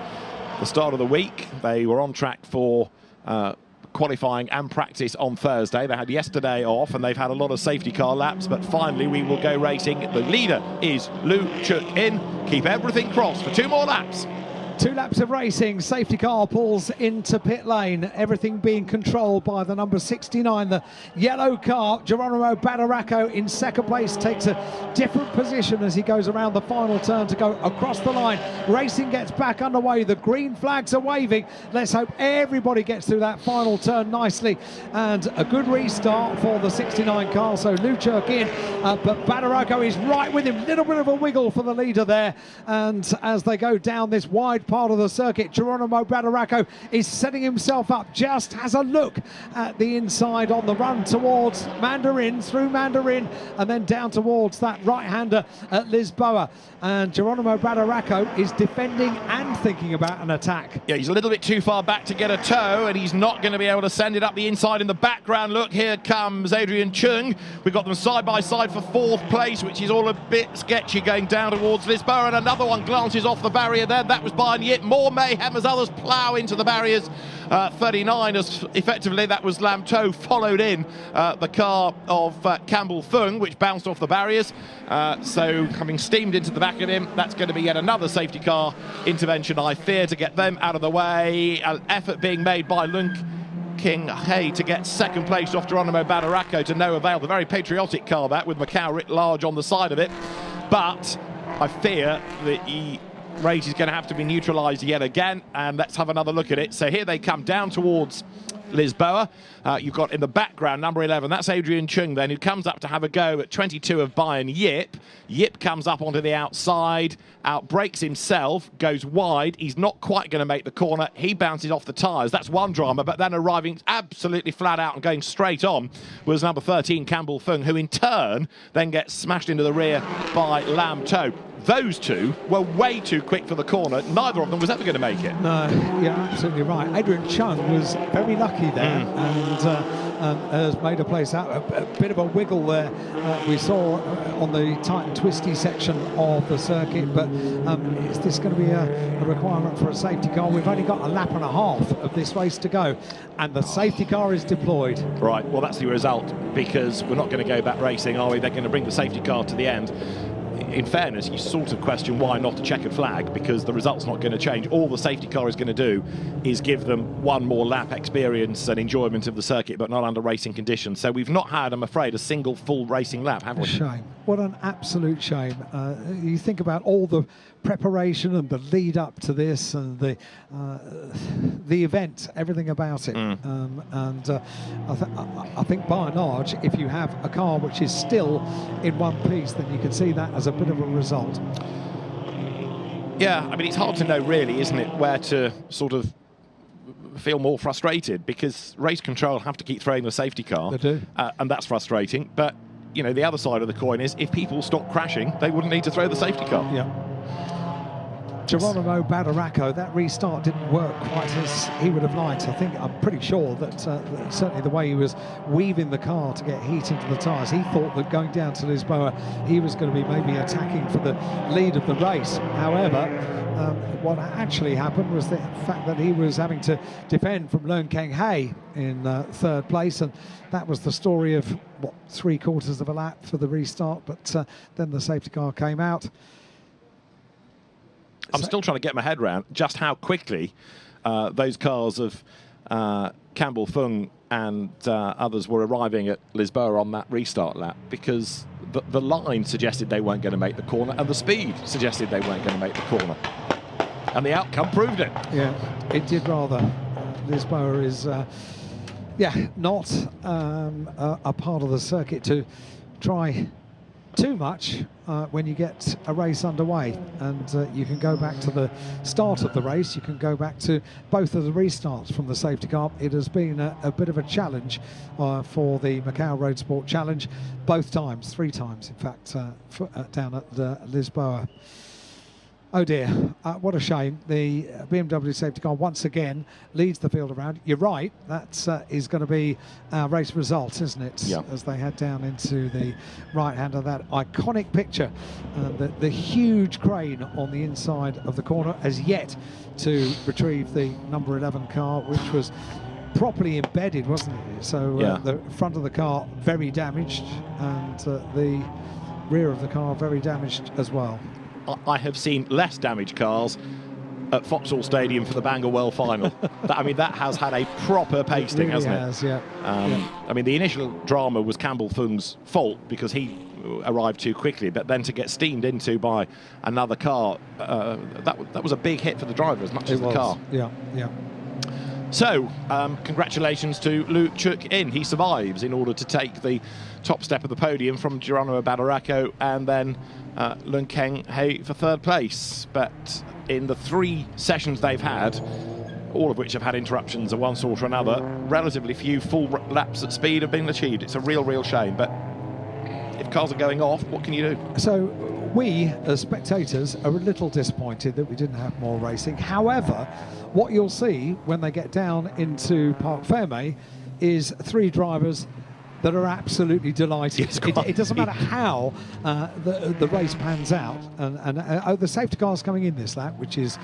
the start of the week. They were on track for qualifying and practice on Thursday. They had yesterday off, and they've had a lot of safety car laps, but finally we will go racing. The leader is Lu Chuk-in. Keep everything crossed for 2 more laps. 2 laps of racing, safety car pulls into pit lane, everything being controlled by the number 69, the yellow car. Geronimo Badaracco in second place takes a different position as he goes around the final turn to go across the line. Racing gets back underway, the green flags are waving. Let's hope everybody gets through that final turn nicely, and a good restart for the 69 car. So Luchuk in, but Badaracco is right with him, little bit of a wiggle for the leader there, and as they go down this wide part of the circuit, Geronimo Badaracco is setting himself up, just has a look at the inside on the run towards Mandarin, through Mandarin, and then down towards that right-hander at Lisboa. And Geronimo Badaracco is defending and thinking about an attack. Yeah, he's a little bit too far back to get a tow, and he's not going to be able to send it up the inside. In the background, look, here comes Adrian Chung. We've got them side by side for 4th place, which is all a bit sketchy going down towards Lisboa, and another one glances off the barrier there. That was by Yip. More mayhem as others plough into the barriers. 39 as effectively that was Lam To, followed in the car of Campbell Fung, which bounced off the barriers. So coming steamed into the back of him, that's going to be yet another safety car intervention, I fear, to get them out of the way. An effort being made by Lunk King Hay to get second place off Geronimo Badaracco, to no avail. The very patriotic car, that, with Macau writ large on the side of it. But I fear the race is going to have to be neutralised yet again, and let's have another look at it. So here they come down towards Lisboa. You've got in the background number 11, that's Adrian Chung then, who comes up to have a go at 22 of Bayern Yip. Yip comes up onto the outside, outbrakes himself, goes wide. He's not quite going to make the corner. He bounces off the tyres. That's one drama, but then arriving absolutely flat out and going straight on was number 13, Campbell Fung, who in turn then gets smashed into the rear by Lam To. Those two were way too quick for the corner. Neither of them was ever going to make it. No, you're absolutely right. Adrian Chung was very lucky there, and has made a place out. A bit of a wiggle there we saw on the tight and twisty section of the circuit, but is this going to be a requirement for a safety car? We've only got a lap and a half of this race to go, and the safety car is deployed. Right, well, that's the result, because we're not going to go back racing, are we? They're going to bring the safety car to the end. In fairness, you sort of question why not a checkered flag, because the result's not going to change. All the safety car is going to do is give them one more lap experience and enjoyment of the circuit, but not under racing conditions. So we've not had, I'm afraid, a single full racing lap, have we? Shame. What an absolute shame. You think about all the preparation and the lead up to this, and the event, everything about it. I think by and large, if you have a car which is still in one piece, then you can see that as a bit of a result. Yeah, I mean, it's hard to know really, isn't it, where to sort of feel more frustrated, because race control have to keep throwing the safety car. They do. And that's frustrating. But, you know, the other side of the coin is if people stop crashing, they wouldn't need to throw the safety car. Yeah. Geronimo Badaracco, that restart didn't work quite as he would have liked. I'm pretty sure that certainly the way he was weaving the car to get heat into the tyres, he thought that going down to Lisboa, he was going to be maybe attacking for the lead of the race. However, what actually happened was the fact that he was having to defend from Leung Keng Hay in 3rd place, and that was the story of, what, 3/4 of a lap for the restart, but then the safety car came out. I'm still trying to get my head around just how quickly those cars of Campbell Fung and others were arriving at Lisboa on that restart lap, because the line suggested they weren't going to make the corner, and the speed suggested they weren't going to make the corner. And the outcome proved it. Yeah, it did rather. Lisboa is, not a part of the circuit to try too much when you get a race underway, and you can go back to the start of the race, you can go back to both of the restarts from the safety car. It has been a bit of a challenge for the Macau Roadsport Challenge, both times, 3 times in fact, down at Lisboa. Oh dear, what a shame. The BMW safety car once again leads the field around. You're right, that is going to be our race result, isn't it? Yeah. As they head down into the right hand of that iconic picture. The huge crane on the inside of the corner has yet to retrieve the number 11 car, which was properly embedded, wasn't it? So the front of the car very damaged, and the rear of the car very damaged as well. I have seen less damaged cars at Vauxhall Stadium for the Bangor World Final. I mean, that has had a proper pasting, really hasn't it? Yeah. I mean, the initial drama was Campbell Fung's fault because he arrived too quickly, but then to get steamed into by another car, that was a big hit for the driver as much as the car. Yeah. So, congratulations to Lu Chuk In. He survives in order to take the top step of the podium from Geronimo Badaracco and then Lung Keng Hei for third place. But in the 3 sessions they've had, all of which have had interruptions of one sort or another, relatively few full laps at speed have been achieved. It's a real shame, but if cars are going off, what can you do? So we, as spectators, are a little disappointed that we didn't have more racing. However, what you'll see when they get down into Parc Fermé is 3 drivers that are absolutely delighted. It doesn't matter how the race pans out, and the safety cars coming in this lap, which is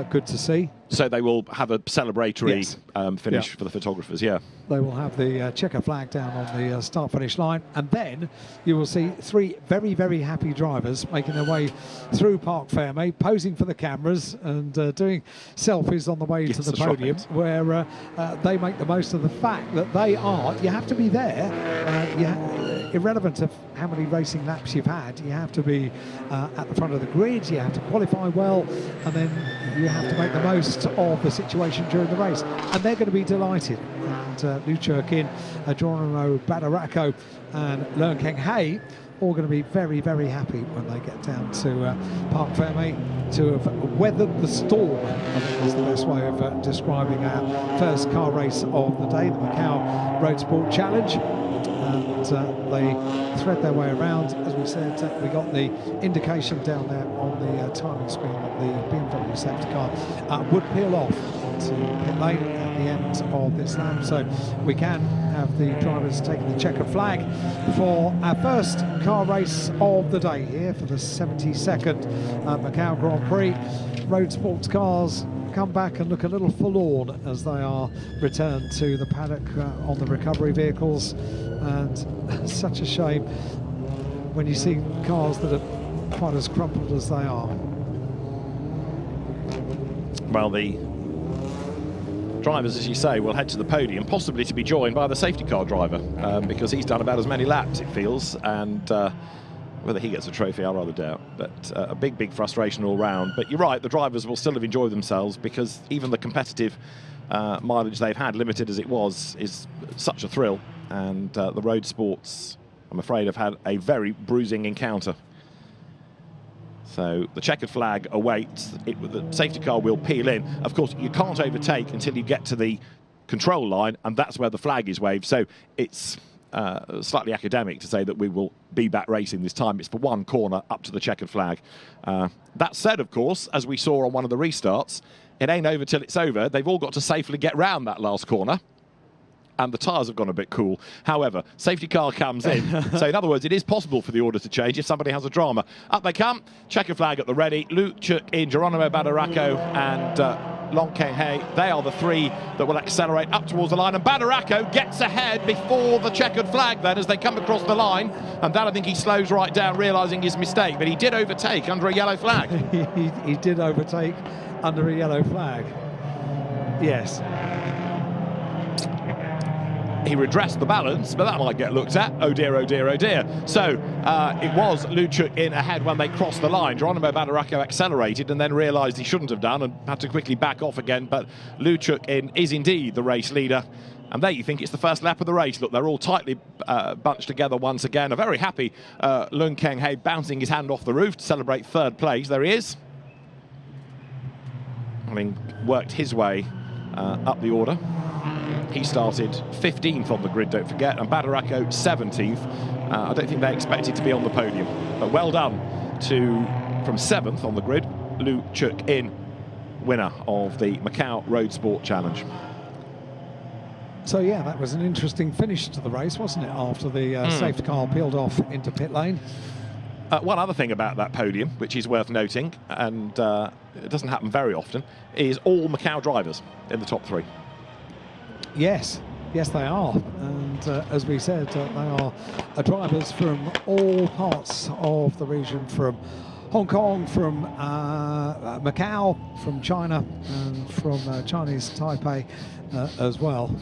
good to see. So they will have a celebratory finish for the photographers, yeah. They will have the checker flag down on the start-finish line, and then you will see 3 very happy drivers making their way through Parc Fermé, posing for the cameras and doing selfies on the way to the podium, where they make the most of the fact that they are, you have to be there, irrelevant of how many racing laps you've had, you have to be at the front of the grid, you have to qualify well, and then you have to make the most of the situation during the race, and they're going to be delighted. And Lu Chuk In, Geronimo Badaracco and Lung Keng Hei all going to be very happy when they get down to Parc Fermé to have weathered the storm. I think is the best way of describing our first car race of the day, the Macau Roadsport Challenge. And they thread their way around. As we said, we got the indication down there on the timing screen that the BMW safety car would peel off into pit lane at the end of this lap, so we can have the drivers taking the checker flag for our first car race of the day here for the 72nd Macau Grand Prix. Road sports cars come back and look a little forlorn as they are returned to the paddock on the recovery vehicles, and such a shame when you see cars that are quite as crumpled as they are. Well, the drivers, as you say, will head to the podium, possibly to be joined by the safety car driver, because he's done about as many laps, it feels, and whether he gets a trophy, I rather doubt. But a big frustration all round. But you're right, the drivers will still have enjoyed themselves, because even the competitive mileage they've had, limited as it was, is such a thrill. And the road sports, I'm afraid, have had a very bruising encounter. So the checkered flag awaits. The safety car will peel in. Of course, you can't overtake until you get to the control line, and that's where the flag is waved. So it's slightly academic to say that we will be back racing this time. It's for one corner up to the checkered flag. That said, of course, as we saw on one of the restarts, it ain't over till it's over. They've all got to safely get round that last corner, and the tyres have gone a bit cool. However, safety car comes in. So in other words, it is possible for the order to change if somebody has a drama. Up they come, checker flag at the ready. Lu Chuk In, Geronimo Badaracco and Lung Keng Hei, they are the 3 that will accelerate up towards the line, and Badaracco gets ahead before the checkered flag then as they come across the line, and that I think he slows right down, realising his mistake, but he did overtake under a yellow flag. he did overtake under a yellow flag, yes. He redressed the balance, but that might get looked at. Oh dear, oh dear, oh dear. So it was Lu Chuk In ahead when they crossed the line. Geronimo Badaracco accelerated and then realised he shouldn't have done and had to quickly back off again. But Lu Chuk In is indeed the race leader. And there you think it's the first lap of the race. Look, they're all tightly bunched together once again. A very happy Lung Keng Hei bouncing his hand off the roof to celebrate third place. There he is, having worked his way up the order. He started 15th on the grid, don't forget, and Badaracco 17th. I don't think they expected to be on the podium, but well done from 7th on the grid, Lu Chuk In, winner of the Macau Roadsport Challenge. So yeah, that was an interesting finish to the race, wasn't it, after the safety car peeled off into pit lane. One other thing about that podium, which is worth noting, and it doesn't happen very often, is all Macau drivers in the top 3. Yes, they are, and as we said, they are drivers from all parts of the region, from Hong Kong, from Macau, from China, and from Chinese Taipei as well.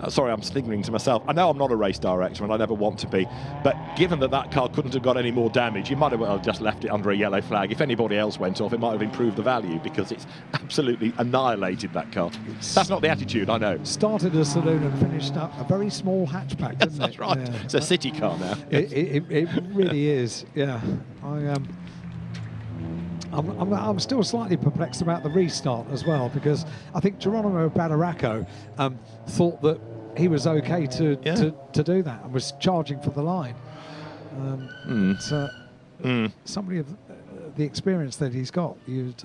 Sorry, I'm signaling to myself. I know I'm not a race director and I never want to be, but given that that car couldn't have got any more damage, you might have well just left it under a yellow flag. If anybody else went off, it might have improved the value, because it's absolutely annihilated that car. That's not the attitude, I know. Started a saloon and finished up a very small hatchback, didn't it? That's right. Yeah. It's a city car now. It really is, yeah. I'm still slightly perplexed about the restart as well, because I think Geronimo Badaracco thought that he was okay to do that and was charging for the line. Somebody of the experience that he's got, you'd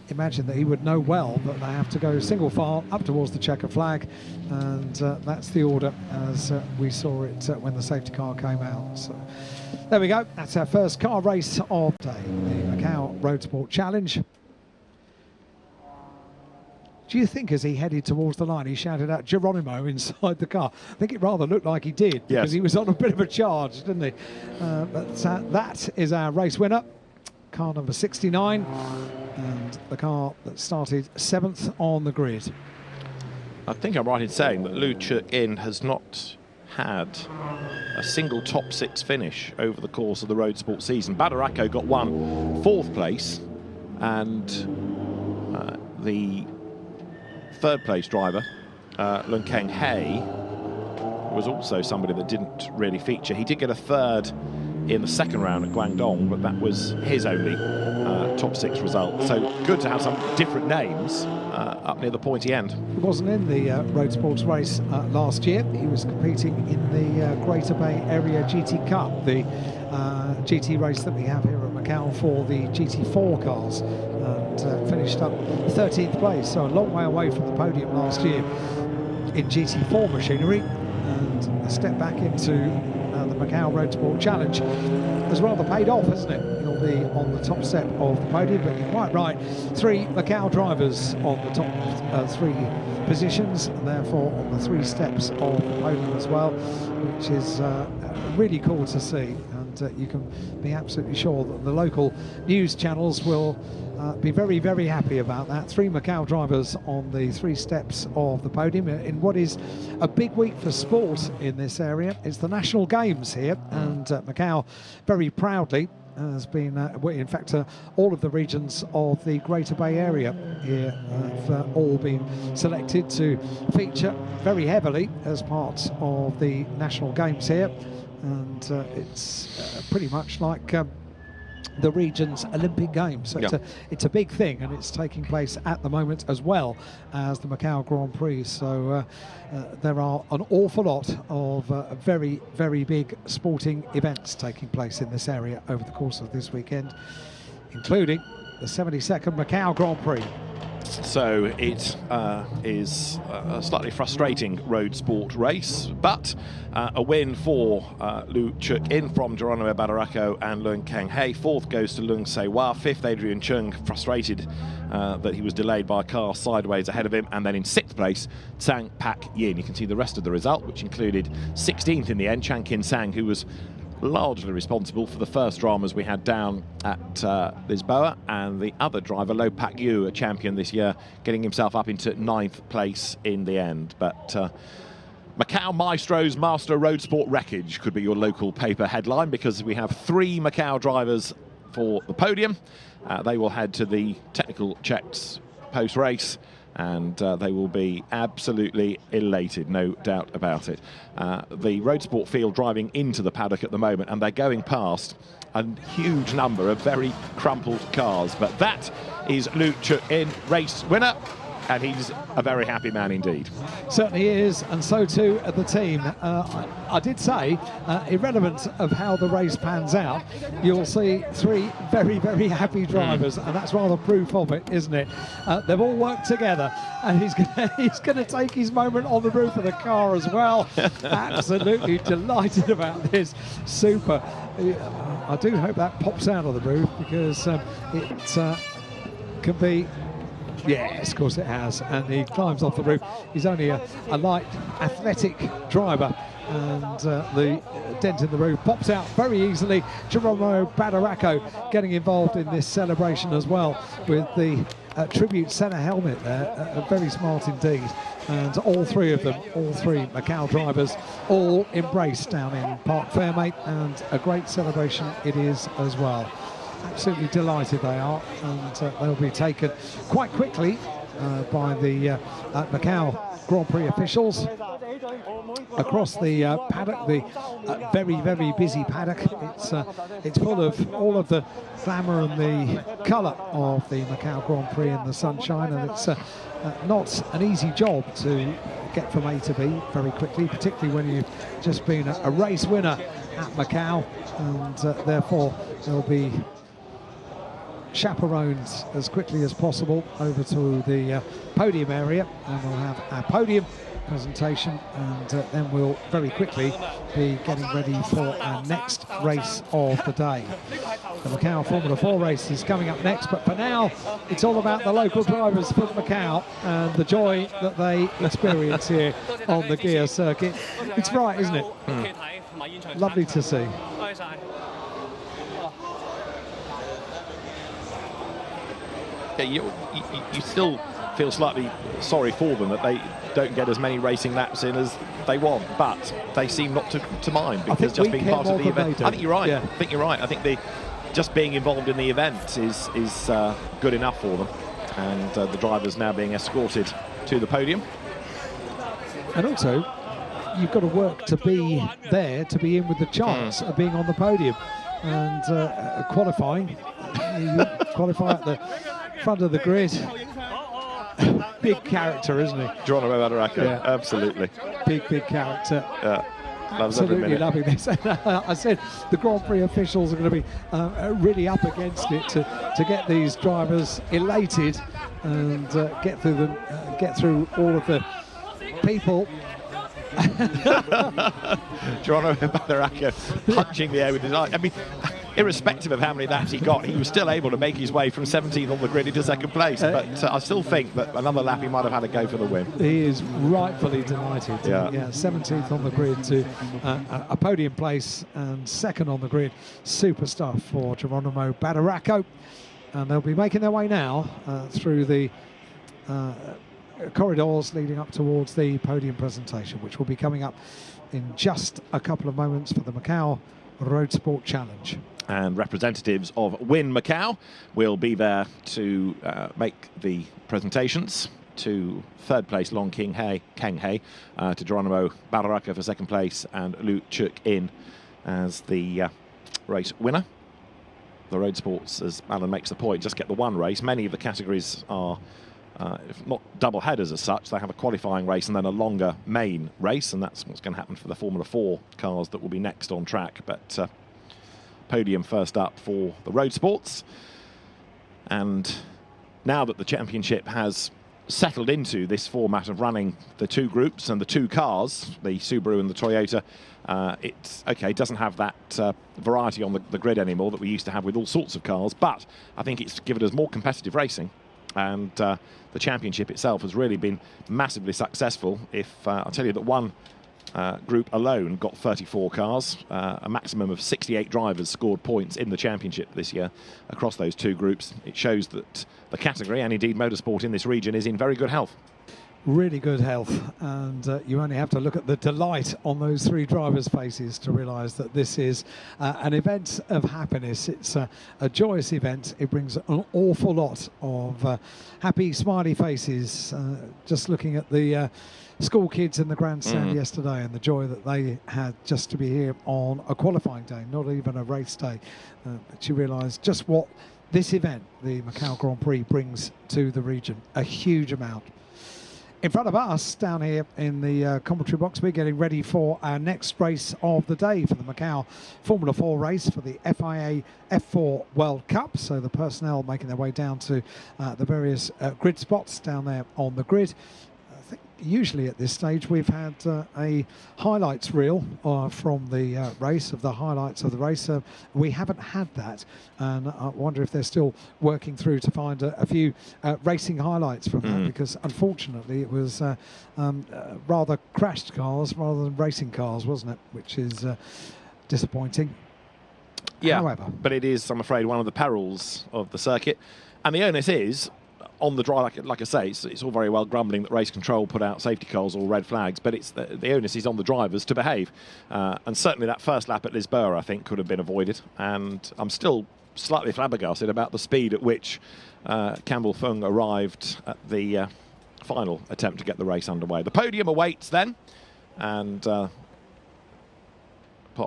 imagine that he would know well that they have to go single file up towards the checker flag, and that's the order as we saw it when the safety car came out. So there we go, that's our first car race of the day, the Macau Roadsport Challenge. Do you think as he headed towards the line he shouted out Geronimo inside the car? I think it rather looked like he did, because he was on a bit of a charge, didn't he? But that is our race winner, car number 69, and the car that started 7th on the grid. I think I'm right in saying that Lu Chuk-in has not had a single top 6 finish over the course of the Roadsport season. Badaracco got 4th place, and the 3rd place driver, Lung Keng Hei, was also somebody that didn't really feature. He did get a 3rd in the 2nd round at Guangdong, but that was his only top 6 result. So good to have some different names up near the pointy end. He wasn't in the Roadsports race last year. He was competing in the Greater Bay Area GT Cup, the GT race that we have here at Macau for the GT4 cars, and finished up 13th place, so a long way away from the podium last year in GT4 machinery, and a step back into the Macau Roadsport Challenge has rather paid off, hasn't it? He'll be on the top step of the podium, but you're quite right, 3 Macau drivers on the top 3 positions, and therefore on the 3 steps of the podium as well, which is really cool to see. And you can be absolutely sure that the local news channels will be very, very happy about that. 3 Macau drivers on the 3 steps of the podium in what is a big week for sport in this area. It's the National Games here, and Macau very proudly has been, in fact, all of the regions of the Greater Bay Area here have all been selected to feature very heavily as part of the National Games here. And it's pretty much like the region's Olympic Games. So it's a big thing, and it's taking place at the moment as well as the Macau Grand Prix. So there are an awful lot of very, very big sporting events taking place in this area over the course of this weekend, including the 72nd Macau Grand Prix. So it is a slightly frustrating road sport race, but a win for Lu Chuk-in from Geronimo Badaracco and Lung Keng Hei. 4th goes to Lung Se-Hwa. 5th, Adrian Chung, frustrated that he was delayed by a car sideways ahead of him. And then in 6th place, Tsang Pak Yin. You can see the rest of the result, which included 16th in the end, Chan Kin Sang, who was largely responsible for the first dramas we had down at Lisboa, and the other driver, Lo Pak Yu, a champion this year, getting himself up into 9th place in the end. But Macau Maestro's Master Road Sport Wreckage could be your local paper headline, because we have 3 Macau drivers for the podium. They will head to the technical checks post-race, and they will be absolutely elated, no doubt about it. The Road Sport field driving into the paddock at the moment, and they're going past a huge number of very crumpled cars. But that is Lu Chuk-in, race winner, and he's a very happy man indeed. Certainly is, and so too the team. I did say, irrelevant of how the race pans out, you'll see 3 very, very happy drivers, and that's rather proof of it, isn't it? They've all worked together, and he's going to take his moment on the roof of the car as well. Absolutely delighted about this. Super. I do hope that pops out of the roof, because it can be... Yes, of course it has, and he climbs off the roof. He's only a light, athletic driver, and the dent in the roof pops out very easily. Geronimo Badaracco getting involved in this celebration as well with the tribute centre helmet there. Very smart indeed. And all three of them, all three Macau drivers, all embraced down in Parc Fermé, and a great celebration it is as well. Absolutely delighted they are, and they'll be taken quite quickly by the Macau Grand Prix officials across the paddock, the very busy paddock. It's full of all of the glamour and the colour of the Macau Grand Prix in the sunshine, and it's not an easy job to get from A to B very quickly, particularly when you've just been a race winner at Macau, and therefore there'll be chaperoned as quickly as possible over to the podium area, and we'll have our podium presentation, and then we'll very quickly be getting ready for our next race of the day. The Macau Formula 4 race is coming up next, but for now it's all about the local drivers from Macau and the joy that they experience here on the gear circuit. It's right, isn't it? Lovely to see. Yeah, you still feel slightly sorry for them that they don't get as many racing laps in as they want, but they seem not to mind, because just being part of the event. I think you're right. Yeah. I think you're right. I think just being involved in the event is good enough for them, and the drivers now being escorted to the podium. And also, you've got to work to be there, to be in with the chance of being on the podium, and qualifying. You qualify at the front of the grid. Big character, isn't he? Geronimo Badaracco, yeah. Absolutely. Big character. Yeah. Absolutely loving this. I said the Grand Prix officials are going to be really up against it to get these drivers elated and get through all of the people. Geronimo Badaracco punching the air with his eye. I mean, irrespective of how many laps he got, he was still able to make his way from 17th on the grid into second place. But I still think that another lap he might have had a go for the win. He is rightfully delighted. Yeah, 17th on the grid to a podium place, and second on the grid. Super stuff for Geronimo Badaracco. And they'll be making their way now through the corridors leading up towards the podium presentation, which will be coming up in just a couple of moments for the Macau Roadsport Challenge. And representatives of Win Macau will be there to make the presentations. To third place Long Keng Hei, to Geronimo Badaracco for second place, and Lu Chuk In as the race winner. The road sports, as Alan makes the point, just get the one race. Many of the categories are if not double headers as such. They have a qualifying race and then a longer main race, and that's what's going to happen for the Formula 4 cars that will be next on track. But podium first up for the road sports. And now that the championship has settled into this format of running the two groups and the two cars, the Subaru and the Toyota, it doesn't have that variety on the grid anymore that we used to have with all sorts of cars, but I think it's given us more competitive racing, and the championship itself has really been massively successful. If I'll tell you that one group alone got 34 cars, a maximum of 68 drivers scored points in the championship this year across those two groups. It shows that the category, and indeed motorsport in this region, is in very good health. Really good health, and you only have to look at the delight on those three drivers' faces to realise that this is an event of happiness. It's a joyous event. It brings an awful lot of happy, smiley faces. Just looking at the school kids in the grandstand yesterday, and the joy that they had just to be here on a qualifying day, not even a race day. But you realise just what this event, the Macau Grand Prix, brings to the region. A huge amount. In front of us, down here in the commentary box, we're getting ready for our next race of the day for the Macau Formula 4 race for the FIA F4 World Cup. So the personnel making their way down to the various grid spots down there on the grid. I think usually at this stage we've had a highlights reel from the race, of the highlights of the race. We haven't had that, and I wonder if they're still working through to find a few racing highlights from that, because unfortunately it was rather crashed cars rather than racing cars, wasn't it? Which is disappointing. Yeah, however, but it is, I'm afraid, one of the perils of the circuit. And the onus is on the driver. Like I say, it's all very well grumbling that race control put out safety cars or red flags, but it's the onus is on the drivers to behave. And certainly that first lap at Lisboa, I think, could have been avoided. And I'm still slightly flabbergasted about the speed at which Campbell Fung arrived at the final attempt to get the race underway. The podium awaits then, and apart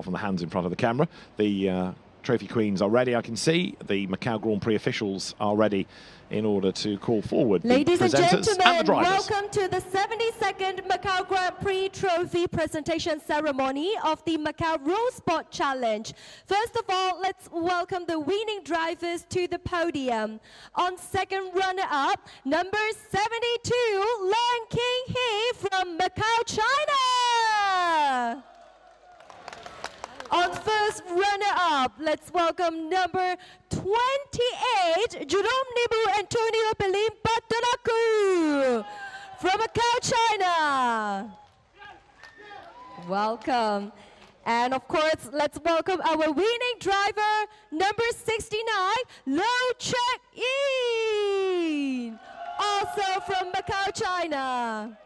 from the hands in front of the camera, the Trophy Queens are ready, I can see. The Macau Grand Prix officials are ready in order to call forward Ladies the presenters and the drivers. Welcome to the 72nd Macau Grand Prix Trophy presentation ceremony of the Macau Roadsport Challenge. First of all, let's welcome the winning drivers to the podium. On second runner-up, number 72, Lan King He from Macau, China. On first runner-up, let's welcome number 28, Jerome Nibu Antonio Belim Patalaku from Macau, China. Welcome. And of course, let's welcome our winning driver, number 69, Lo Check-in, also from Macau, China.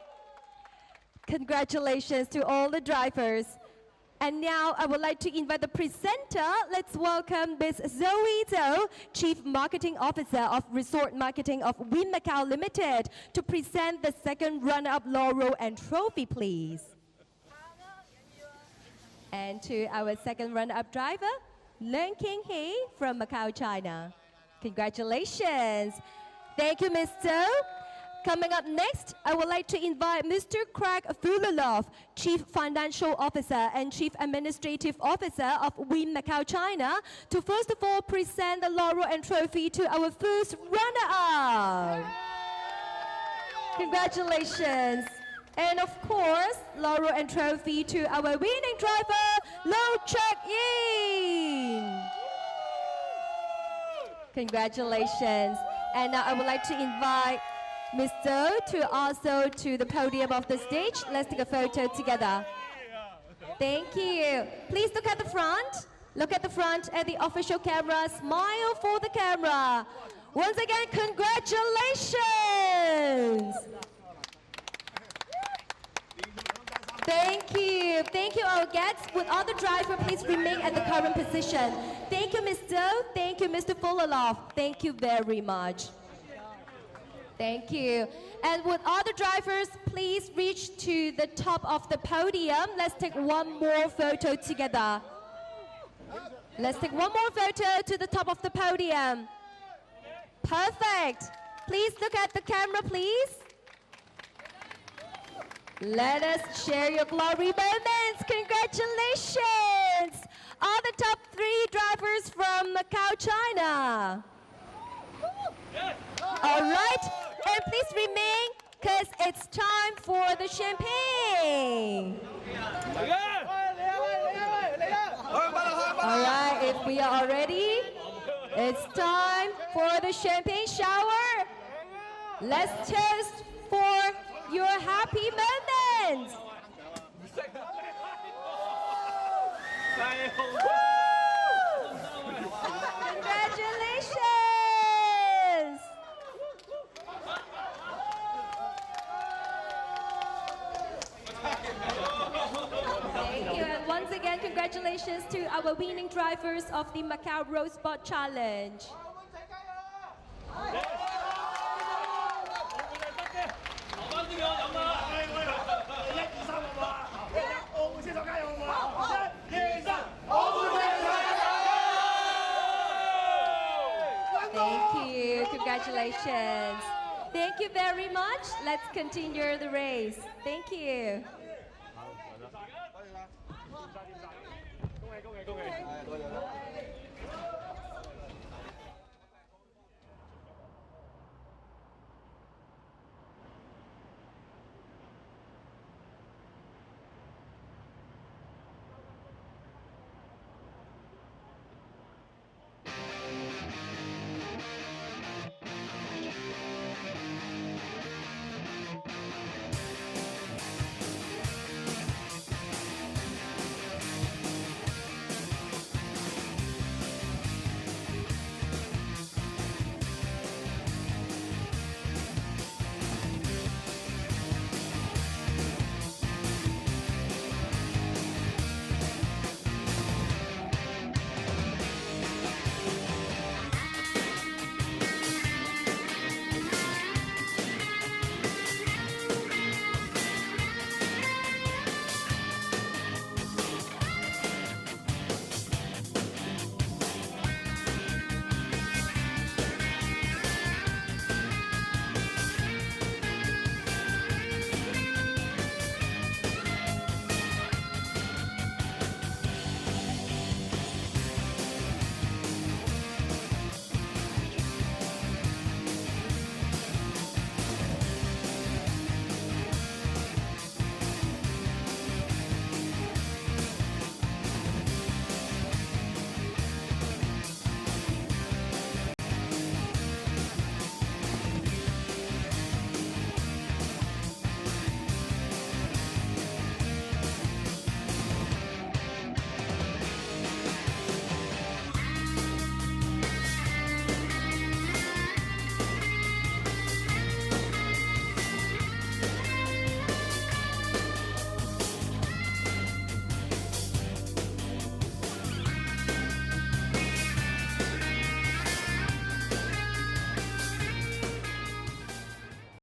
Congratulations to all the drivers. And now I would like to invite the presenter. Let's welcome Ms. Zoe Zhou, Chief Marketing Officer of Resort Marketing of Wynn Macau Limited, to present the second runner-up laurel and trophy, please. And to our second runner-up driver, Lan King He from Macau, China. Congratulations. Thank you, Ms. Zhou. Coming up next, I would like to invite Mr. Craig Fullerloff, Chief Financial Officer and Chief Administrative Officer of Wynn Macau, China, to first of all present the laurel and trophy to our first runner-up. Congratulations. And of course, laurel and trophy to our winning driver, Lo Check-in. Congratulations. And now I would like to invite Ms. Zhou to also to the podium of the stage. Let's take a photo together. Thank you. Please look at the front. Look at the front at the official camera. Smile for the camera. Once again, congratulations. Thank you. Thank you, our guests. Would all the drivers please remain at the current position? Thank you, Ms. Zhou. Thank you, Mr. Fullerloff. Thank you very much. Thank you. And would all the drivers please reach to the top of the podium? Let's take one more photo together. Let's take one more photo to the top of the podium. Perfect. Please look at the camera, please. Let us share your glory moments. Congratulations. All the top 3 drivers from Macau, China. All right. And please remain, because it's time for the champagne. All right, if we are ready, it's time for the champagne shower. Let's toast for your happy moments. Congratulations. Thank you, and once again, congratulations to our winning drivers of the Macau Roadsport Challenge. Thank you, congratulations. Thank you very much. Let's continue the race. Thank you.